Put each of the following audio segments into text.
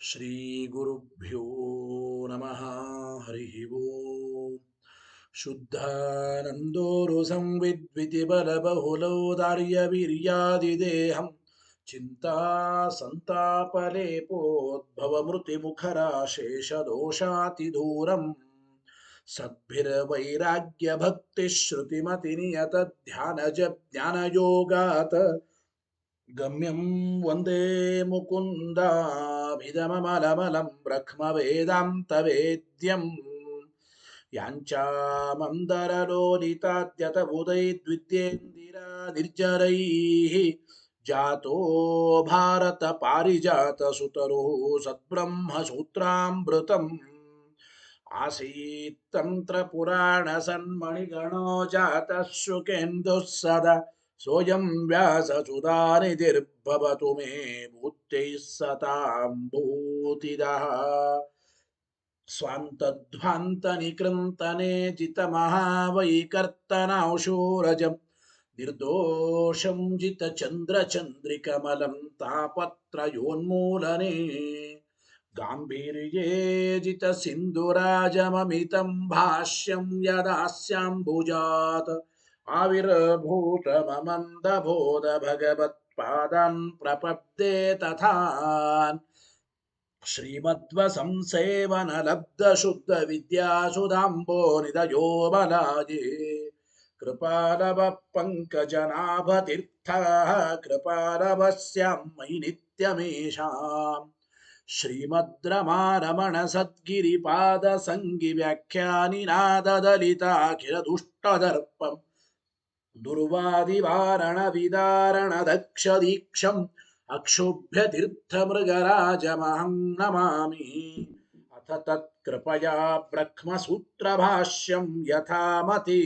श्रीगुरुभ्यो नमः। हरिः ओम्। शुद्धानन्दोरुसंविद्वितिबलबहुलौदार्यवीर्यादिदेहं चिन्तासन्तापलेपोद्भवमृतिमुखराशेषदोषातिदूरम् सद्भिर्वैराग्यभक्तिश्रुतिमतिनियतध्यानजज्ञानयोगात् गम्यं वन्दे मुकुन्दाभिधममलमलं ब्रह्मवेदान्तवेद्यम् याञ्चामन्दरलोलिताद्यतबुधैर्द्विद्येन्दिरा निर्जरैः जातो भारतपारिजातसुतरुः सद्ब्रह्मसूत्रामृतम् आसीत् तन्त्रपुराणसन्मणिगणो जातः शुकेन्दुः सदा सोऽयं व्याससुधानिधिर्भवतु मे बुद्धैः सतां भूतिदः स्वान्तध्वान्तनिकृन्तने जितमहावैकर्तनाशूरजम् निर्दोषं जितचन्द्रचन्द्रिकमलं तापत्रयोन्मूलने गाम्भीर्ये जितसिन्धुराजममितं भाष्यं यदास्याम्बुजात् आविर्भूतममन्दबोध भगवत्पादान् प्रपद्ये तथान् श्रीमद्वसंसेवनलब्धशुद्धविद्यासुधाम्बो निधयो बलाये कृपालवः पङ्कजनाभतीर्थः कृपालवस्यां मयि नित्यमेषाम् श्रीमद् रमारमण सद्गिरिपादसङ्गि व्याख्यानिनाददलिताखिलदुष्टदर्पम् दुर्वादिवारणविदारणदक्षदीक्षम् अक्षोभ्यतीर्थमृगराजमहं नमामि। अथ तत्कृपया ब्रह्मसूत्रभाष्यं यथामति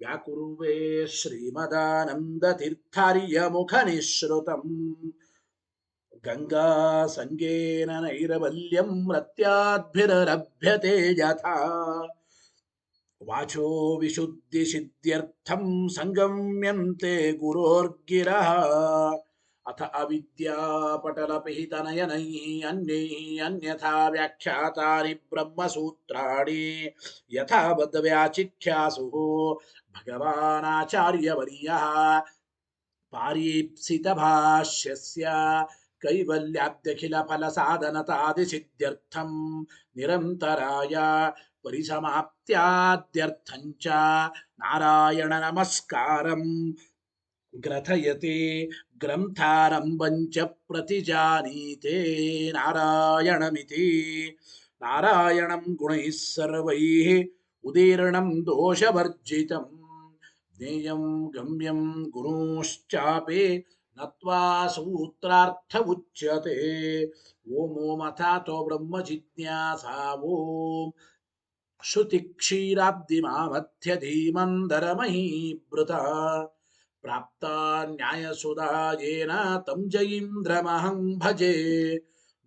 व्याकुर्वे श्रीमदानन्दतीर्थार्यमुखनिःसृतम् गङ्गासङ्गेन नैर्वल्यं रत्याद्भिरलभ्यते यथा वाचो विशुद्धिसिद्ध्यर्थं सङ्गम्यन्ते गुरोर्गिरः अथ अविद्यापटलपिहितनयनैः अन्यैः अन्यथा व्याख्यातानि ब्रह्मसूत्राणि यथावद्व्याचिख्यासुः भगवानाचार्यवर्यः पारीप्सितभाष्यस्य कैवल्याद्यखिलफलसाधनतादिसिद्ध्यर्थं निरन्तराय परिसमाप्त्याद्यर्थं च नारायणनमस्कारं ग्रथयते ग्रन्थारम्भं च प्रतिजानीते नारायणमिति नारायणं गुणैः सर्वैः उदीर्णं दोषवर्जितम् ज्ञेयं गम्यं गुरुश्चापि नत्वा सूत्रार्थ उच्यते ओमो मथातो ब्रह्म जिज्ञासा ओम श्रुतिक्षीराब्धिमामध्य धीमन्दरमहीभृता प्राप्ता न्यायसुधा येन तं जयीन्द्रमहं भजे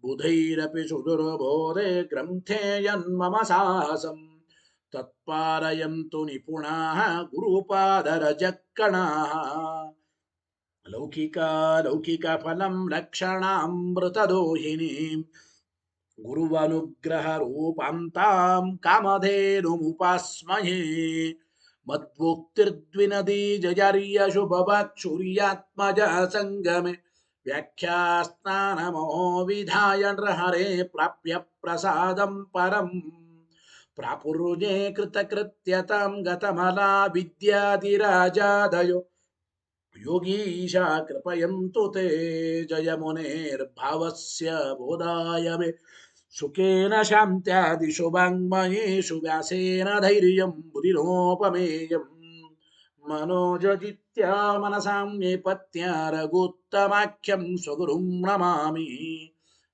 बुधैरपि सुदुर्बोधे ग्रन्थे यन्मम साहसम् तत्पारयन्तु निपुणाः गुरुपादरजक्कणाः लौकिकफलं लक्षणामृतदोहिनीं गुरुवनुग्रहरूपान्तां कामधेनुमुपास्महे मद्भुक्तिर्द्विनदी जजर्यशुभवक्षुर्यात्मज सङ्गमे व्याख्यास्नानमो विधाय नृहरे प्राप्य प्रसादं परम् प्रापुर्ये कृतकृत्यतां गतमला विद्याधिराजादयो योगीशा कृपयन्तु ते जयमुनेर्भावस्य बोधाय मे सुखेन शान्त्यादिषु वाङ्मयेषु व्यासेन धैर्यं बुधिनोपमेयम् मनोजजित्या मनसां मे पत्न्या रघुत्तमाख्यं स्वगुरुं नमामि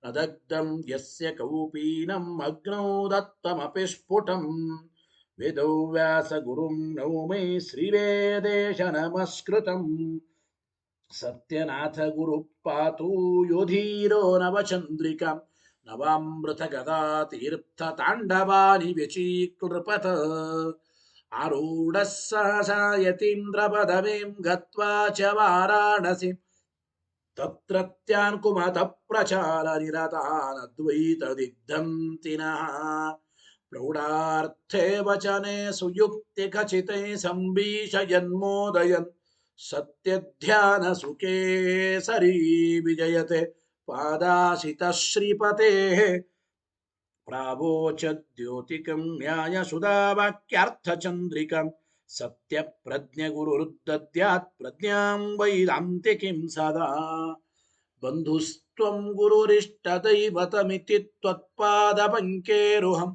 न दग्धं यस्य कौपीनम् अग्नौ दत्तमपि स्फुटम् वेदौ व्यासगुरुं नौमि श्रीवेदेश नमस्कृतम् सत्यनाथ गुरुः पातु योधीरो नवचन्द्रिकां नवामृतगदा तीर्थताण्डवानि व्यचीकृपत आरूढः सहसा यतीन्द्रपदवीं गत्वा च वाराणसीं ತತ್ರತ್ಯಾನ್ ಕುಮತ ಪ್ರಚಾರ ನಿರತಾನ್ ಅದ್ವೈತ ದಿಗ್ಧಂತಿನಃ ಪ್ರೌಢಾರ್ಥೇ ವಚನೆ ಸುಯುಕ್ತಿ ಖಚಿತೈ ಸಂಭೀಷಯನ್ಮೋದಯನ್ ಸತ್ಯಧ್ಯಾನ ಸುಖೇ ಸರಿ ವಿಜಯತೆ ಪಾದಾಸಿತ ಶ್ರೀಪತೆ ಪ್ರಾವೋಚದ್ಯೋತಿಕಂ ನ್ಯಾಯ ಸುಧಾವಾಕ್ಯಾರ್ಥಚಂದ್ರಿಕಂ ಸತ್ಯ ಪ್ರಜ್ಞೆ ಗುರುರುದ್ದದ್ಯಾತ್ ಪ್ರಜ್ಞಾಂ ವೈದಾಂತಿಕಿಂ ಸದಾ ಬಂಧುಸ್ತ್ವಂ ಗುರುರಿಷ್ಟದೈವತಮಿತಿ ತ್ವತ್ಪಾದ ಪಂಕೇರುಹಂ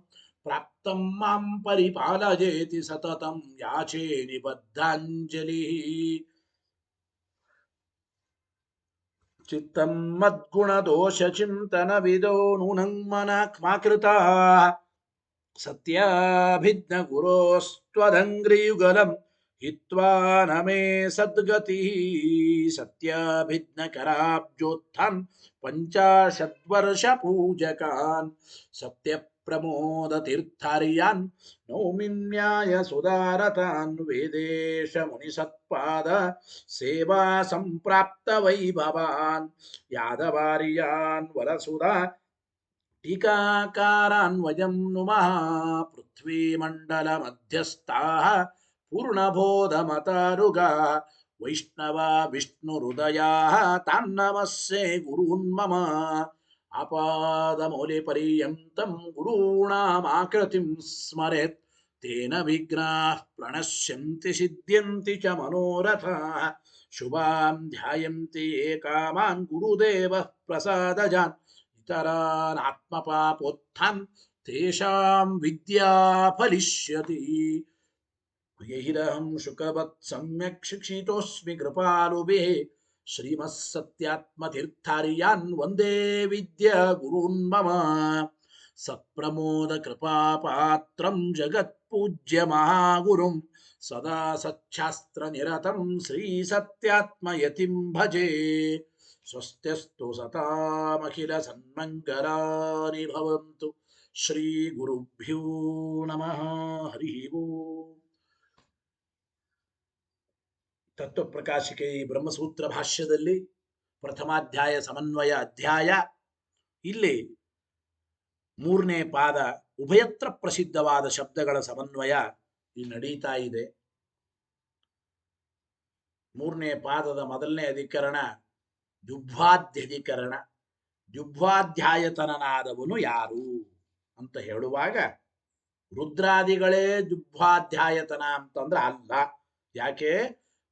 ಪ್ರಾಪ್ತಂ ಮಾಂ ಪರಿಪಾಲಯೇತಿ ಸತತಂ ಯಾಚೇ ನಿಬದ್ಧಾಂಜಲಿ ಚಿತ್ತಂ ಮದ್ಗುಣದೋಷ ಚಿಂತನ ವಿದೋ ನೂನಂ ಮನಕ್ಮಾಕೃತಾ ಸತ್ಯಾಭಿಜ್ಞ ಗುರೋಸ್ತ್ವದಂಗ್ರಿಯುಗಲಂ ಹಿತ್ವಾ ನ ಮೇ ಸದ್ಗತಿ ಸತ್ಯಾಭಿಜ್ಞ ಕರಾಬ್ಜೋತ್ಥಾನ್ ಪಂಚಾಶದ್ವರ್ಷ ಪೂಜಕಾನ್ ಸತ್ಯ ಪ್ರಮೋದ ತೀರ್ಥಾರ್ಯಾನ್ ನೌಮಿನ್ಯಾಯ ಸುಧಾರತಾನ್ ವೇದೇಶ ಮುನಿಸತ್ಪಾದ ಸೇವಾ ಸಂಪ್ರಾಪ್ತ ವೈಭವಾನ್ ಯಾದವಾರ್ಯಾನ್ ವರಸುಧಾ ಟೀಕಾಕಾರಾನ್ ವಯಂ ನುಮಃ ಪೃಥ್ವೀಮಂಡಲ ಮಧ್ಯಸ್ಥಾಃ ಪೂರ್ಣಬೋಧಮತಾರುಗಾ ವೈಷ್ಣವ ವಿಷ್ಣುಹೃದಯಾಃ ತಾನ್ನಮಸ್ಸೆ ಗುರೂನ್ ಮಮ ಆಪಾದಮೌಲಿಪರ್ಯಂತಂ ಗುರೂಣಾಮಾಕೃತಿಂ ಸ್ಮರೆತ್ ತೇನ ವಿಘ್ನಾಃ ಪ್ರಣಶ್ಯಂತಿ ಸಿದ್ಧ್ಯಂತಿ ಚ ಮನೋರಥಾಃ ಶುಭಾಂ ಧ್ಯಾಯಂತಿ ಯೇ ಕಾಮಾನ್ ಗುರುದೇವಃ ಪ್ರಸಾದಜಾನ್ ಇತರಾನ್ ಆತ್ಮಪಾಪೋತ್ಥಾನ್ ತೇಷಾಂ ವಿದ್ಯಾ ಫಲಿಷ್ಯತಿ ಯಹಿರಹಂ ಶುಕವತ್ ಸಮ್ಯಕ್ ಶಿಕ್ಷಿತೋಸ್ಮಿ ಕೃಪಾಲುಭಿಃ ಶ್ರೀಮತ್ಸತ್ಯಾತ್ಮತೀರ್ಥಾರ್ಯಾನ್ ವಂದೇ ವಿದ್ಯಾ ಗುರೂನ್ ಮಮ ಸತ್ಪ್ರಮೋದ ಕೃಪಾಪಾತ್ರಂ ಜಗತ್ಪೂಜ್ಯ ಮಹಾಗುರುಂ ಸದಾ ಸಚ್ಛಾಸ್ತ್ರ ನಿರತಂ ಶ್ರೀ ಸತ್ಯಾತ್ಮಯತಿಂ ಭಜೆ ಸ್ವಸ್ತ್ಯಸ್ತು ಸತಾಮಖಿಲ ಸನ್ಮಂಗಲಾನಿ ಭವಂತು ಶ್ರೀ ಗುರುಭ್ಯೋ ನಮಃ ಹರಿ ಓಂ ತತ್ವಪ್ರಕಾಶಿಕೆ ಈ ಬ್ರಹ್ಮಸೂತ್ರ ಭಾಷ್ಯದಲ್ಲಿ ಪ್ರಥಮಾಧ್ಯಾಯ ಸಮನ್ವಯ ಅಧ್ಯಾಯ ಇಲ್ಲಿ ಮೂರನೇ ಪಾದ ಉಭಯತ್ರ ಪ್ರಸಿದ್ಧವಾದ ಶಬ್ದಗಳ ಸಮನ್ವಯ ಇಲ್ಲಿ ನಡೀತಾ ಇದೆ. ಮೂರನೇ ಪಾದದ ಮೊದಲನೇ ಅಧಿಕರಣ ಜುಹ್ವಾಧ್ಯಧಿಕರಣ. ಜುಹ್ವಾಧ್ಯಾಯತನನಾದವನು ಯಾರು ಅಂತ ಹೇಳುವಾಗ ರುದ್ರಾದಿಗಳೇ ಜುಹ್ವಾಧ್ಯಾಯತನ ಅಂತಂದ್ರೆ ಅಲ್ಲ. ಯಾಕೆ?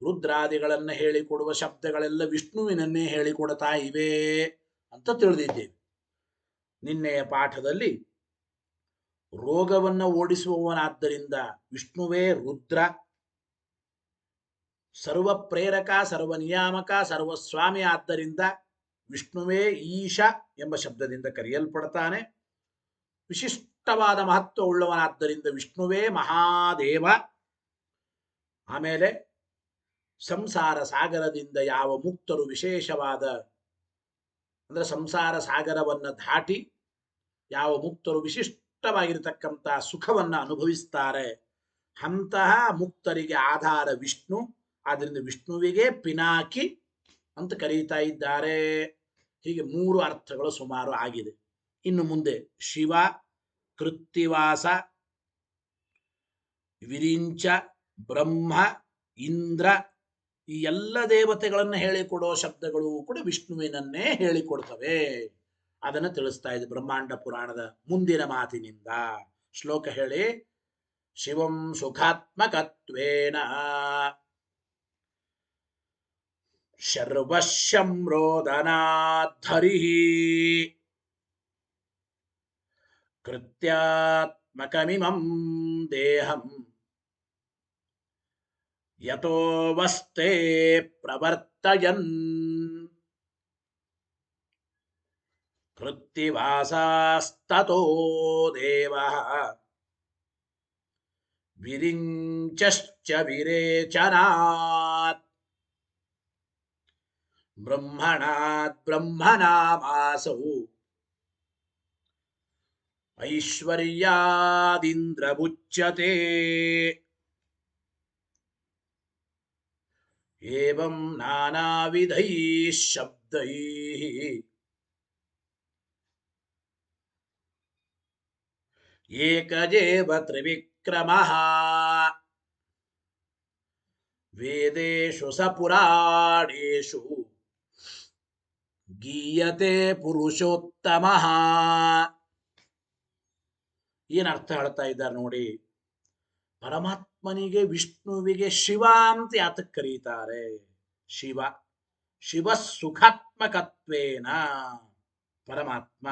ರುದ್ರಾದಿಗಳನ್ನು ಹೇಳಿಕೊಡುವ ಶಬ್ದಗಳೆಲ್ಲ ವಿಷ್ಣುವಿನನ್ನೇ ಹೇಳಿಕೊಡ್ತಾ ಇವೆ ಅಂತ ತಿಳಿದಿದ್ದೇವೆ. ನಿನ್ನೆಯ ಪಾಠದಲ್ಲಿ ರೋಗವನ್ನು ಓಡಿಸುವವನಾದ್ದರಿಂದ ವಿಷ್ಣುವೇ ರುದ್ರ, ಸರ್ವ ಪ್ರೇರಕ, ಸರ್ವ ನಿಯಾಮಕ, ಸರ್ವಸ್ವಾಮಿ ಆದ್ದರಿಂದ ವಿಷ್ಣುವೇ ಈಶ ಎಂಬ ಶಬ್ದದಿಂದ ಕರೆಯಲ್ಪಡ್ತಾನೆ. ವಿಶಿಷ್ಟವಾದ ಮಹತ್ವ ಉಳ್ಳವನಾದ್ದರಿಂದ ವಿಷ್ಣುವೇ ಮಹಾದೇವ. ಆಮೇಲೆ ಸಂಸಾರ ಸಾಗರದಿಂದ ಯಾವ ಮುಕ್ತರು ವಿಶೇಷವಾದ ಅಂದ್ರೆ ಸಂಸಾರ ಸಾಗರವನ್ನು ದಾಟಿ ಯಾವ ಮುಕ್ತರು ವಿಶಿಷ್ಟವಾಗಿರತಕ್ಕಂಥ ಸುಖವನ್ನು ಅನುಭವಿಸ್ತಾರೆ ಅಂತಹ ಮುಕ್ತರಿಗೆ ಆಧಾರ ವಿಷ್ಣು. ಆದ್ದರಿಂದ ವಿಷ್ಣುವಿಗೆ ಪಿನಾಕಿ ಅಂತ ಕರೀತಾ ಇದ್ದಾರೆ. ಹೀಗೆ ಮೂರು ಅರ್ಥಗಳು ಸುಮಾರು ಆಗಿದೆ. ಇನ್ನು ಮುಂದೆ ಶಿವ, ಕೃತ್ತಿವಾಸ, ವಿರಿಂಚ, ಬ್ರಹ್ಮ, ಇಂದ್ರ ಈ ಎಲ್ಲ ದೇವತೆಗಳನ್ನು ಹೇಳಿಕೊಡೋ ಶಬ್ದಗಳು ಕೂಡ ವಿಷ್ಣುವಿನನ್ನೇ ಹೇಳಿಕೊಡ್ತವೆ. ಅದನ್ನು ತಿಳಿಸ್ತಾ ಇದೆ ಬ್ರಹ್ಮಾಂಡ ಪುರಾಣದ ಮುಂದಿನ ಮಾತಿನಿಂದ. ಶ್ಲೋಕ ಹೇಳಿ. ಶಿವಂ ಸುಖಾತ್ಮಕತ್ವೇನ ಶರ್ವಶಂರೋದನಾಧರಿಃ ಕೃತ್ಯಾತ್ಮಕಮಿಮಂ ದೇಹಂ ಯತೋ ವಸ್ತೆ ಪ್ರವರ್ತಯನ್ ಕೃತ್ತಿವಾಸಾಸ್ತತೋ ದೇವಃ ವಿರಿಂಚಶ್ಚ ವಿರೇಚನಾತ್ ಬ್ರಹ್ಮಣಾತ್ ಬ್ರಹ್ಮನಾಮಾಸೌ ಐಶ್ವರ್ಯಾದಿಂದ್ರಬುಚ್ಯತೆ. ಏವಂ ನಾನಾವಿಧೈಃ ಶಬ್ದೈಃ ಶಬ್ದೈ ಏಕಜೇವ ತ್ರಿವಿಕ್ರಮಃ ವೇದೇಶು ಸ ಪುರಾಣೇಶು ಗೀಯತೆ ಪುರುಷೋತ್ತಮಃ. ಏನರ್ಥ ಹೇಳ್ತಾ ಇದ್ದಾರೆ ನೋಡಿ. ಪರಮಾತ್ಮನಿಗೆ ವಿಷ್ಣುವಿಗೆ ಶಿವ ಅಂತ ಯಾತಕ್ಕೆ ಕರೀತಾರೆ? ಶಿವ ಶಿವ ಸುಖಾತ್ಮಕತ್ವೇನ ಪರಮಾತ್ಮ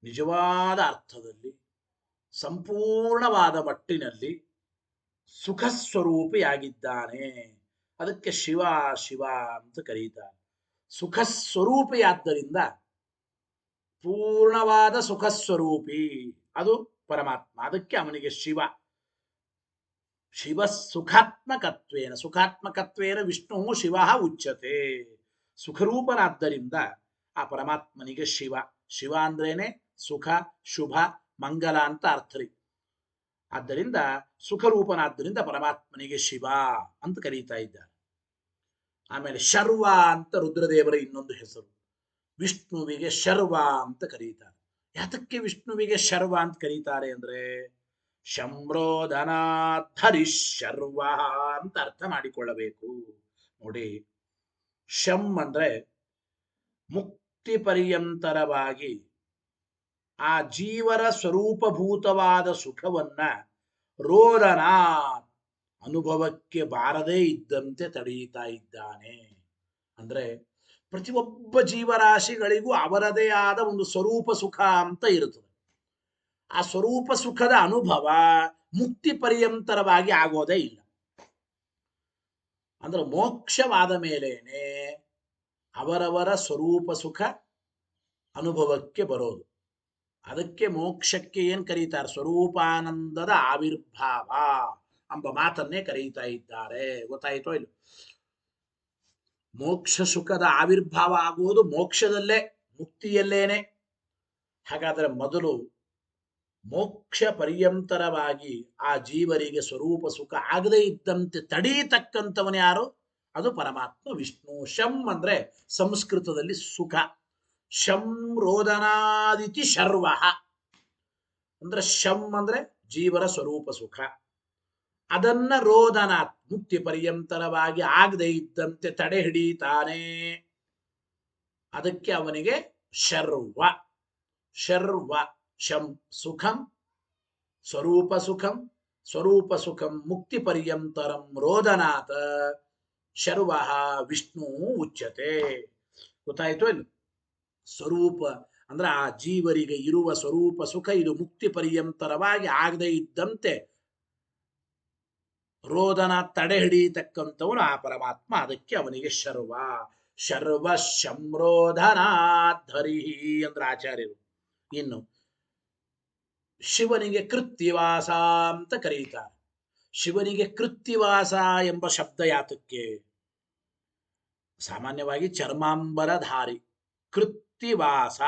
ನಿಜವಾದ ಅರ್ಥದಲ್ಲಿ ಸಂಪೂರ್ಣವಾದ ಮಟ್ಟಿನಲ್ಲಿ ಸುಖ ಸ್ವರೂಪಿಯಾಗಿದ್ದಾನೆ. ಅದಕ್ಕೆ ಶಿವ ಶಿವ ಅಂತ ಕರೀತಾರೆ. ಸುಖ ಸ್ವರೂಪಿಯಾದ್ದರಿಂದ ಪೂರ್ಣವಾದ ಸುಖ ಸ್ವರೂಪಿ ಅದು ಪರಮಾತ್ಮ. ಅದಕ್ಕೆ ಅವನಿಗೆ ಶಿವ. ಶಿವ ಸುಖಾತ್ಮಕತ್ವೇನ, ಸುಖಾತ್ಮಕತ್ವೇನ ವಿಷ್ಣು ಶಿವ ಉಚ್ಯತೆ. ಸುಖರೂಪನಾದ್ದರಿಂದ ಆ ಪರಮಾತ್ಮನಿಗೆ ಶಿವ. ಶಿವ ಅಂದ್ರೇನೆ ಸುಖ, ಶುಭ, ಮಂಗಲ ಅಂತ ಅರ್ಥರಿ. ಆದ್ದರಿಂದ ಸುಖರೂಪನಾದ್ದರಿಂದ ಪರಮಾತ್ಮನಿಗೆ ಶಿವ ಅಂತ ಕರೀತಾ ಇದ್ದಾರೆ. ಆಮೇಲೆ ಶರ್ವ ಅಂತ ರುದ್ರದೇವರ ಇನ್ನೊಂದು ಹೆಸರು. ವಿಷ್ಣುವಿಗೆ ಶರ್ವ ಅಂತ ಕರೀತಾರೆ. ಯಾತಕ್ಕೆ ವಿಷ್ಣುವಿಗೆ ಶರ್ವ ಅಂತ ಕರೀತಾರೆ ಅಂದ್ರೆ ಶಂಬ್ರೋಧನಾಧರಿ ಶರ್ವ ಅಂತ ಅರ್ಥ ಮಾಡಿಕೊಳ್ಳಬೇಕು. ನೋಡಿ, ಶಂ ಅಂದ್ರೆ ಮುಕ್ತಿ ಪರ್ಯಂತರವಾಗಿ ಆ ಜೀವರ ಸ್ವರೂಪಭೂತವಾದ ಸುಖವನ್ನ ರೋದನ ಅನುಭವಕ್ಕೆ ಬಾರದೇ ಇದ್ದಂತೆ ತಡೆಯುತ್ತಾ ಇದ್ದಾನೆ. ಅಂದ್ರೆ ಪ್ರತಿಯೊಬ್ಬ ಜೀವರಾಶಿಗಳಿಗೂ ಅವರದೇ ಆದ ಒಂದು ಸ್ವರೂಪ ಸುಖ ಅಂತ ಇರುತ್ತದೆ. ಆ ಸ್ವರೂಪ ಸುಖದ ಅನುಭವ ಮುಕ್ತಿ ಪರ್ಯಂತರವಾಗಿ ಆಗೋದೇ ಇಲ್ಲ. ಅಂದ್ರೆ ಮೋಕ್ಷವಾದ ಮೇಲೇನೆ ಅವರವರ ಸ್ವರೂಪ ಸುಖ ಅನುಭವಕ್ಕೆ ಬರೋದು. ಅದಕ್ಕೆ ಮೋಕ್ಷಕ್ಕೆ ಏನ್ ಕರೀತಾರೆ? ಸ್ವರೂಪಾನಂದದ ಆವಿರ್ಭಾವ ಎಂಬ ಮಾತನ್ನೇ ಕರೀತಾ ಇದ್ದಾರೆ. ಗೊತ್ತಾಯಿತೋ ಇಲ್ಲ? ಮೋಕ್ಷ ಸುಖದ ಆವಿರ್ಭಾವ ಆಗುವುದು ಮೋಕ್ಷದಲ್ಲೇ, ಮುಕ್ತಿಯಲ್ಲೇನೆ. ಹಾಗಾದ್ರೆ ಮೊದಲು ಮೋಕ್ಷ ಪರ್ಯಂತರವಾಗಿ ಆ ಜೀವರಿಗೆ ಸ್ವರೂಪ ಸುಖ ಆಗದೇ ಇದ್ದಂತೆ ತಡೀತಕ್ಕಂಥವನು ಯಾರು? ಅದು ಪರಮಾತ್ಮ ವಿಷ್ಣು. ಶಂ ಅಂದ್ರೆ ಸಂಸ್ಕೃತದಲ್ಲಿ ಸುಖ. ಶಂ ರೋದನಾದಿತಿ ಶರ್ವ ಅಂದ್ರೆ ಶಂ ಅಂದ್ರೆ ಜೀವರ ಸ್ವರೂಪ ಸುಖ. ಅದನ್ನ ರೋದನಾತ್ ಮುಕ್ತಿ ಪರ್ಯಂತರವಾಗಿ ಆಗದೆ ಇದ್ದಂತೆ ತಡೆ ಹಿಡಿತಾನೆ. ಅದಕ್ಕೆ ಅವನಿಗೆ ಶರ್ವ. ಶರ್ವ ಶಂ ಸುಖಂ ಸ್ವರೂಪ ಸುಖಂ, ಸ್ವರೂಪ ಸುಖಂ ಮುಕ್ತಿ ಪರ್ಯಂತರಂ ರೋದನಾಥ ಶರ್ವ ವಿಷ್ಣು ಉಚ್ಯತೆ. ಗೊತ್ತಾಯ್ತು ಇಲ್ಲ? ಸ್ವರೂಪ ಅಂದ್ರೆ ಆ ಜೀವರಿಗೆ ಇರುವ ಸ್ವರೂಪ ಸುಖ ಇದು ಮುಕ್ತಿ ಪರ್ಯಂತರವಾಗಿ ಆಗದೆ ಇದ್ದಂತೆ ರೋದನ ತಡೆ ಹಿಡಿಯತಕ್ಕಂಥವನು ಆ ಪರಮಾತ್ಮ. ಅದಕ್ಕೆ ಅವನಿಗೆ ಶರ್ವ. ಶರ್ವ ಶಂರೋಧನಾಧರಿ ಅಂದ್ರೆ ಆಚಾರ್ಯರು. ಇನ್ನು ಶಿವನಿಗೆ ಕೃತ್ತಿವಾಸ ಅಂತ ಕರೀತಾರೆ. ಶಿವನಿಗೆ ಕೃತ್ತಿವಾಸ ಎಂಬ ಶಬ್ದ ಯಾತಕ್ಕೆ? ಸಾಮಾನ್ಯವಾಗಿ ಚರ್ಮಾಂಬರಧಾರಿ ಕೃತ್ತಿವಾಸ.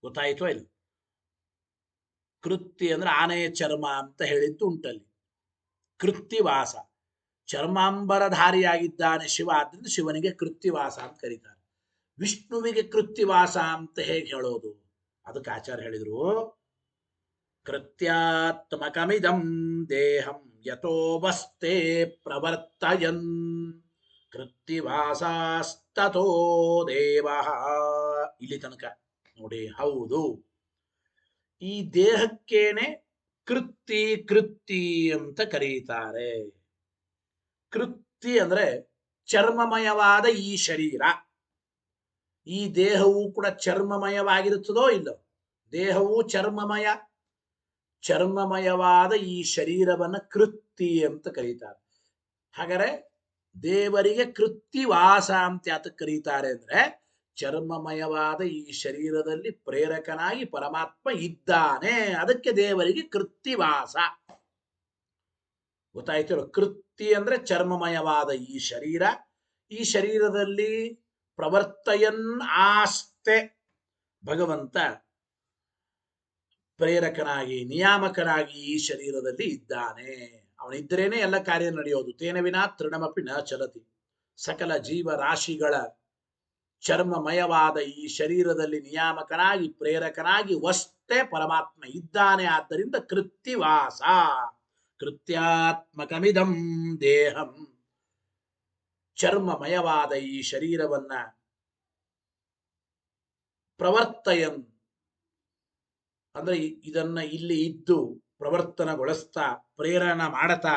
ಗೊತ್ತಾಯಿತೋ ಇಲ್ಲ? ಕೃತ್ತಿ ಅಂದ್ರೆ ಆನೆಯ ಚರ್ಮ ಅಂತ ಹೇಳಿದ್ದು ಉಂಟಲ್ಲಿ. ಕೃತ್ತಿವಾಸ ಚರ್ಮಾಂಬರಧಾರಿಯಾಗಿದ್ದಾನೆ ಶಿವ. ಆದ್ರಿಂದ ಶಿವನಿಗೆ ಕೃತ್ತಿವಾಸ ಅಂತ ಕರೀತಾರೆ. ವಿಷ್ಣುವಿಗೆ ಕೃತ್ತಿವಾಸ ಅಂತ ಹೇಗೆ ಹೇಳೋದು? ಅದಕ್ಕೆ ಆಚಾರ್ಯ ಹೇಳಿದ್ರು, ಕೃತ್ಯಾತ್ಮಕಮಿದಂ ದೇಹಂ ಯತೋವಸ್ತೆ ಪ್ರವರ್ತಯನ್ ಕೃತ್ತಿವಾಸಾಸ್ತತೋ ದೇವ. ಇಲ್ಲಿ ತನಕ ನೋಡಿ. ಹೌದು, ಈ ದೇಹಕ್ಕೇನೆ ಕೃತ್ತಿ ಕೃತ್ತಿ ಅಂತ ಕರೀತಾರೆ. ಕೃತ್ತಿ ಅಂದ್ರೆ ಚರ್ಮಮಯವಾದ ಈ ಶರೀರ. ಈ ದೇಹವು ಕೂಡ ಚರ್ಮಮಯವಾಗಿರುತ್ತದೋ ಇಲ್ಲೋ? ದೇಹವು ಚರ್ಮಮಯ. ಚರ್ಮಮಯವಾದ ಈ ಶರೀರವನ್ನ ಕೃತ್ತಿ ಅಂತ ಕರೀತಾರೆ. ಹಾಗಾದ್ರೆ ದೇವರಿಗೆ ಕೃತ್ತಿವಾಸ ಅಂತ ಯಾತಕ್ಕೆ ಕರೀತಾರೆ ಅಂದ್ರೆ ಚರ್ಮಮಯವಾದ ಈ ಶರೀರದಲ್ಲಿ ಪ್ರೇರಕನಾಗಿ ಪರಮಾತ್ಮ ಇದ್ದಾನೆ. ಅದಕ್ಕೆ ದೇವರಿಗೆ ಕೃತ್ತಿವಾಸ. ಗೊತ್ತಾಯ್ತು? ಕೃತ್ತಿ ಅಂದ್ರೆ ಚರ್ಮಮಯವಾದ ಈ ಶರೀರ. ಈ ಶರೀರದಲ್ಲಿ ಪ್ರವರ್ತಯನ್ ಆಸ್ತೆ ಭಗವಂತ ಪ್ರೇರಕನಾಗಿ ನಿಯಾಮಕನಾಗಿ ಈ ಶರೀರದಲ್ಲಿ ಇದ್ದಾನೆ. ಅವನಿದ್ದರೇನೆ ಎಲ್ಲ ಕಾರ್ಯ ನಡೆಯೋದು. ತೇನ ವಿನಾ ತೃಣಮಪಿ ನ ಚಲತಿ. ಸಕಲ ಜೀವರಾಶಿಗಳ ಚರ್ಮಮಯವಾದ ಈ ಶರೀರದಲ್ಲಿ ನಿಯಾಮಕನಾಗಿ ಪ್ರೇರಕನಾಗಿ ವಷ್ಟೇ ಪರಮಾತ್ಮ ಇದ್ದಾನೆ. ಆದ್ದರಿಂದ ಕೃತ್ತಿವಾಸ, ಕೃತ್ಯಾತ್ಮಕಮಿದಂ ದೇಹಂ, ಚರ್ಮಮಯವಾದ ಈ ಶರೀರವನ್ನ ಪ್ರವರ್ತಯನ್ ಅಂದ್ರೆ ಇದನ್ನ ಇಲ್ಲಿ ಇದ್ದು ಪ್ರವರ್ತನಗೊಳಿಸ್ತಾ ಪ್ರೇರಣೆ ಮಾಡತಾ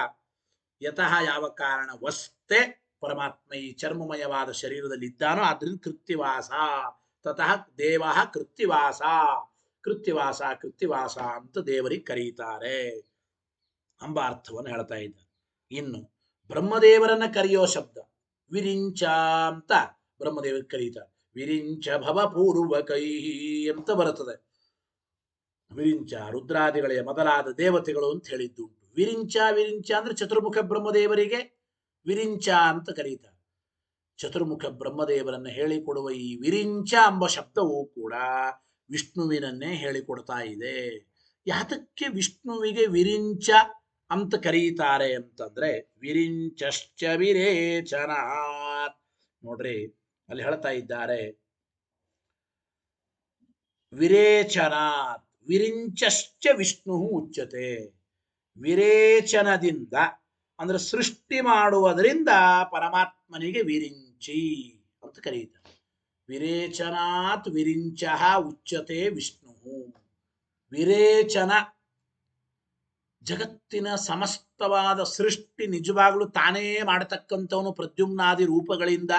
ಯತಃ ಯಾವ ಕಾರಣ ವಸ್ತೆ ಪರಮಾತ್ಮ ಈ ಚರ್ಮಮಯವಾದ ಶರೀರದಲ್ಲಿ ಇದ್ದಾನೋ ಆದ್ರಿಂದ ಕೃತ್ತಿವಾಸ, ತತಃ ದೇವ ಕೃತ್ತಿವಾಸ, ಕೃತ್ತಿವಾಸ ಕೃತ್ತಿವಾಸ ಅಂತ ದೇವರಿಗೆ ಕರೀತಾರೆ ಎಂಬ ಅರ್ಥವನ್ನು ಹೇಳ್ತಾ ಇದ್ದಾರೆ. ಇನ್ನು ಬ್ರಹ್ಮದೇವರನ್ನ ಕರೆಯೋ ಶಬ್ದ ವಿರಿಂಚ ಅಂತ ಬ್ರಹ್ಮದೇವರಿಗೆ ಕರೀತಾರೆ. ವಿರಿಂಚ ಭವ ಪೂರ್ವಕೈ ಅಂತ ಬರುತ್ತದೆ. ವಿರಿಂಚ ರುದ್ರಾದಿಗಳೇ ಮೊದಲಾದ ದೇವತೆಗಳು ಅಂತ ಹೇಳಿದ್ದುಂಟು. ವಿರಿಂಚ ವಿರಿಂಚ ಅಂದ್ರೆ ಚತುರ್ಮುಖ ಬ್ರಹ್ಮದೇವರಿಗೆ ವಿರಿಂಚ ಅಂತ ಕರೀತಾರೆ. ಚತುರ್ಮುಖ ಬ್ರಹ್ಮದೇವರನ್ನ ಹೇಳಿಕೊಡುವ ಈ ವಿರಿಂಚ ಎಂಬ ಶಬ್ದವು ಕೂಡ ವಿಷ್ಣುವಿನನ್ನೇ ಹೇಳಿಕೊಡ್ತಾ ಇದೆ. ಯಾತಕ್ಕೆ ವಿಷ್ಣುವಿಗೆ ವಿರಿಂಚ ಅಂತ ಕರೀತಾರೆ ಅಂತಂದ್ರೆ ವಿರಿಂಚಶ್ಚ ವಿರೇಚನಾತ್. ನೋಡ್ರಿ ಅಲ್ಲಿ ಹೇಳ್ತಾ ಇದ್ದಾರೆ ವಿರೇಚನಾತ್ ವಿರಿಂಚಶ್ಚ ವಿಷ್ಣು ಉಚ್ಯತೆ. ವಿರೇಚನದಿಂದ ಅಂದ್ರೆ ಸೃಷ್ಟಿ ಮಾಡುವುದರಿಂದ ಪರಮಾತ್ಮನಿಗೆ ವಿರಿಂಚಿ ಅಂತ ಕರೀತಾರೆ. ವಿರೇಚನಾತ್ ವಿರಿಂಚ ಉಚ್ಯತೆ ವಿಷ್ಣು. ವಿರೇಚನ ಜಗತ್ತಿನ ಸಮಸ್ತವಾದ ಸೃಷ್ಟಿ ನಿಜವಾಗ್ಲೂ ತಾನೇ ಮಾಡತಕ್ಕಂಥವನು ಪ್ರದ್ಯುಮ್ನಾದಿ ರೂಪಗಳಿಂದ.